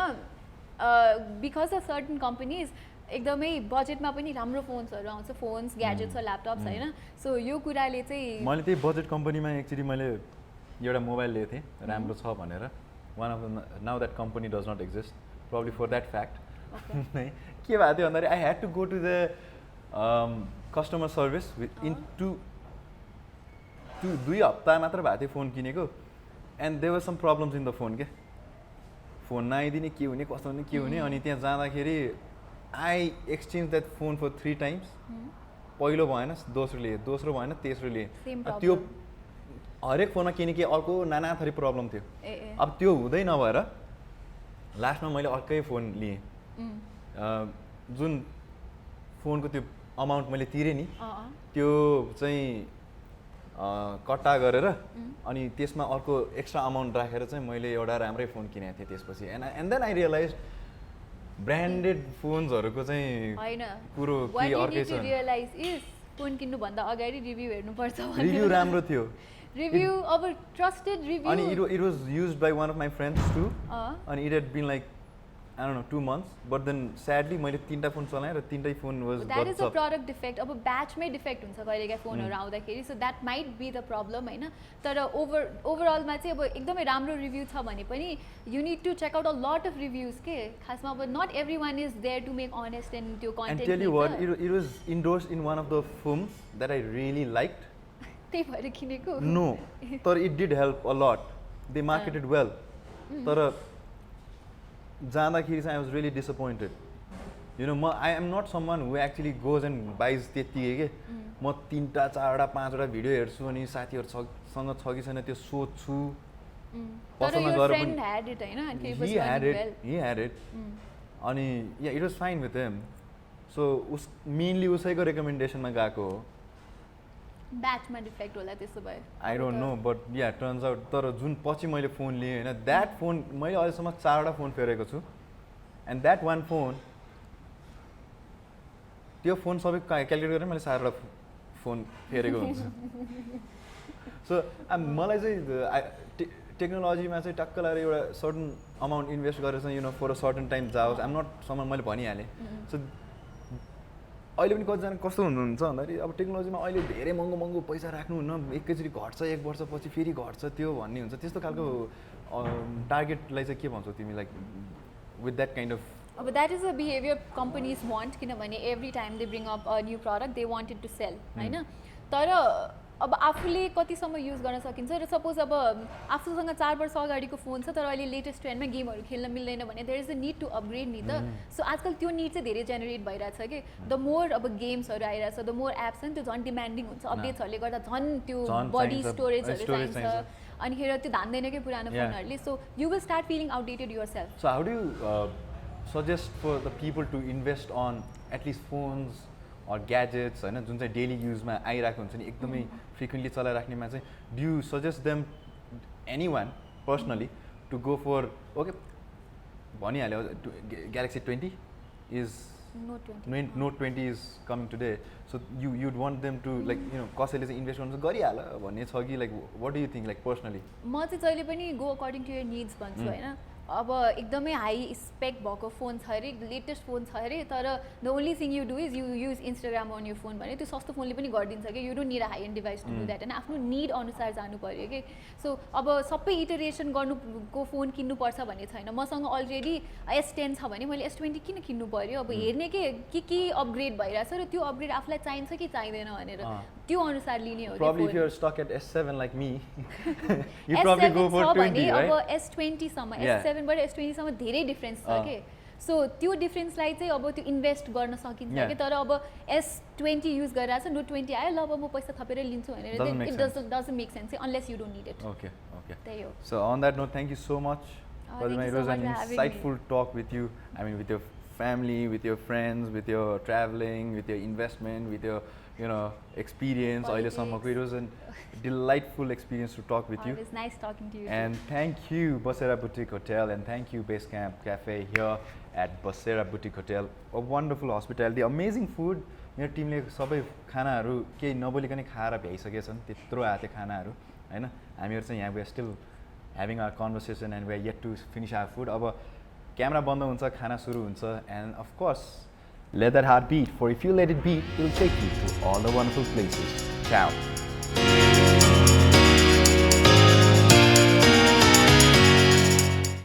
बिकज अफ सर्टन कम्पनीज एकदमै बजेटमा पनि राम्रो फोन्सहरू आउँछ, फोन्स ग्याजेट्स ल्यापटप्स होइन, सो यो कुराले चाहिँ मैले त्यही बजेट कम्पनीमा एक्चुअली मैले एउटा मोबाइल लिएको थिएँ राम्रो छ भनेर। One of the now that company does not exist probably for that fact. है के भएको थियो भन्दाखेरि I had to go to the customer service in 2 हप्ता मात्र भएको थियो फोन किनेको, and there were some problems in the phone के, फोन नआइदिने के हुने कस्तो हुने के हुने। अनि त्यहाँ जाँदाखेरि I exchange that phone for 3 times। पहिलो भएन, दोस्रो लिए, दोस्रो भएन, तेस्रो लिए। त्यो हरेक फोनमा किने कि अर्को नाना थरी प्रब्लम थियो। अब त्यो हुँदै नभएर लास्टमा मैले अर्कै फोन लिएँ, जुन फोनको त्यो अमाउन्ट मैले तिरेँ नि त्यो चाहिँ कट्टा गरेर अनि त्यसमा अर्को एक्स्ट्रा अमाउन्ट राखेर चाहिँ मैले एउटा राम्रै फोन किनेको थिएँ त्यसपछि and then I realise branded फोन्सहरूको चाहिँ होइन कुरो what के you अर्कै need to छ realize is फोन किन्नुभन्दा अगाडि रिभ्यू हेर्नुपर्छ रिभ्यू राम्रो थियो रिभ्यू अब ट्रस्टेड अनि review it was used by one of my friends too अनि it had been like I don't know 2 months but then sadly मैले 3टा फोन चलाएँ र 3टै phone was that is a product defect अब ब्याचमै डिफेक्ट हुन्छ कहिलेकाहीँ फोनहरू आउँदाखेरि so that might be the problem होइन तर ओभरअलमा चाहिँ अब एकदमै राम्रो रिभ्यू छ भने पनि you need to check out a lot of reviews के खासमा अब not every one is there to make honest and त्यो And tell you what, it was endorsed in one of the films that I really liked. त्यही भएर किनेको No, but it did help a lot. They marketed well. तर जाँदाखेरि चाहिँ I was really disappointed. You know, I am not someone who actually goes and buys त्यतिकै के म 3टा 4टा 5वटा video हेर्छु अनि साथीहरूसँग छ कि छैन त्यो सोध्छु तर पसलमा your गएर friend पनि had it होइन and it was he had running it well. he had it अनि yeah it was fine with him so mainly उसैको रेकमेन्डेसनमा गएको हो ब्याचमा डिफेक्ट होला त्यसो भए I don't know but yeah turns out तर जुन पछि मैले फोन लिएँ होइन द्याट फोन मैले अहिलेसम्म 4वटा फोन फेरेको छु एन्ड द्याट वान फोन त्यो फोन सबै क्यालकुलेट गरेर मैले 4वटा फोन फेरेको हुन्छ सो मलाई चाहिँ टेक्नोलोजीमा चाहिँ टक्क लगाएर एउटा सर्टन अमाउन्ट इन्भेस्ट गरेर चाहिँ you know for a certain time जाओस् आइम नट सम्म मैले भनिहालेँ सो अहिले पनि कतिजना कस्तो हुनुहुन्छ भन्दाखेरि अब टेक्नोलोजीमा अहिले धेरै महँगो महँगो पैसा राख्नुहुन्न एकैचोटि घट्छ 1 वर्षपछि फेरि घट्छ त्यो भन्ने हुन्छ त्यस्तो खालको टार्गेटलाई चाहिँ के भन्छौ तिमी like with that kind of अब that is a behaviour companies want किनभने every time they bring up a new product they wanted to sell होइन तर अब आफूले कतिसम्म युज गर्न सकिन्छ र सपोज अब आफूसँग 4 वर्ष अगाडिको फोन छ तर अहिले लेटेस्ट ट्रेन्डमा गेमहरू खेल्न मिल्दैन भने there is a need to upgrade नि त सो आजकल त्यो निड चाहिँ धेरै जेनेरेट भइरहेछ कि द मोर अब गेम्सहरू आइरहेछ द मोर एप्स नि त्यो झन् डिमान्डिङ हुन्छ अपडेट्सहरूले गर्दा झन् त्यो बडी स्टोरेजहरू चाहिन्छ अनिखेर त्यो धान्दैन कि पुरानो फोनहरूले so you will start feeling outdated yourself so how do suggest for the people to invest on at least phones or gadgets होइन जुन चाहिँ डेली युजमा आइरहेको हुन्छ नि एकदमै फ्रिक्वेन्टली चलाइराख्नेमा चाहिँ do you suggest them any one personally to go for okay भनिहाल्यो Galaxy 20 is Note 20 is coming today so you'd want them to like you know कसैले चाहिँ इन्भेस्ट गर्नु गरिहाल भन्ने छ कि like what do you think like personally म चाहिँ जहिले पनि go according to your needs भन्छु होइन अब एकदमै हाई स्पेक भएको फोन छ अरे लेटेस्ट फोन छ अरे तर the only thing you do is you use Instagram on यो फोन भने त्यो सस्तो फोनले पनि गरिदिन्छ कि you don't need a high end device to do that होइन आफ्नो निड अनुसार जानु पऱ्यो कि सो अब सबै इटरेसन गर्नुको फोन किन्नुपर्छ भन्ने छैन मसँग अलरेडी S10 छ भने मैले S20 किन किन्नु पऱ्यो अब हेर्ने के अपग्रेड भइरहेछ र त्यो अपग्रेड आफूलाई चाहिन्छ कि चाहिँदैन भनेर त्यो अनुसार लिने हो Probably if you're stuck at S7 like me, you probably go for 20, right? अब S20 सम्म S7 बाट S20 सम्म धेरै डिफरेन्स छ के सो त्यो डिफरेन्सलाई चाहिँ अब त्यो इन्भेस्ट गर्न सकिन्छ कि तर अब S20 युज गरिरहेछ नोट 20 आयो ल अब म पैसा थपेर लिन्छु भनेर it doesn't make sense unless you don't need it Okay. त्यही हो So on that note, thank you so much. Thank you It so was much an for having me. insightful talk with you. I mean, with your family, with your friends, with your traveling, with your investment, with your experience. Politics. It was a delightful experience to talk with you. It was nice talking to you. And thank you Basera Boutique Hotel and thank you Base Camp Cafe here at Basera Boutique Hotel. A wonderful hospitality, amazing food. मेरो टिमले सबै खानाहरू केही नबोलिकन खाएर भ्याइसकेछन् त्यत्रो आएको खानाहरू हैन हामीहरू चाहिँ यहाँ we are still having our conversation and we are yet to finish our food अब क्यामेरा बन्द हुन्छ खाना सुरु हुन्छ and of course let that heart beat, for if you let it beat, it will take you to all the wonderful places. Ciao.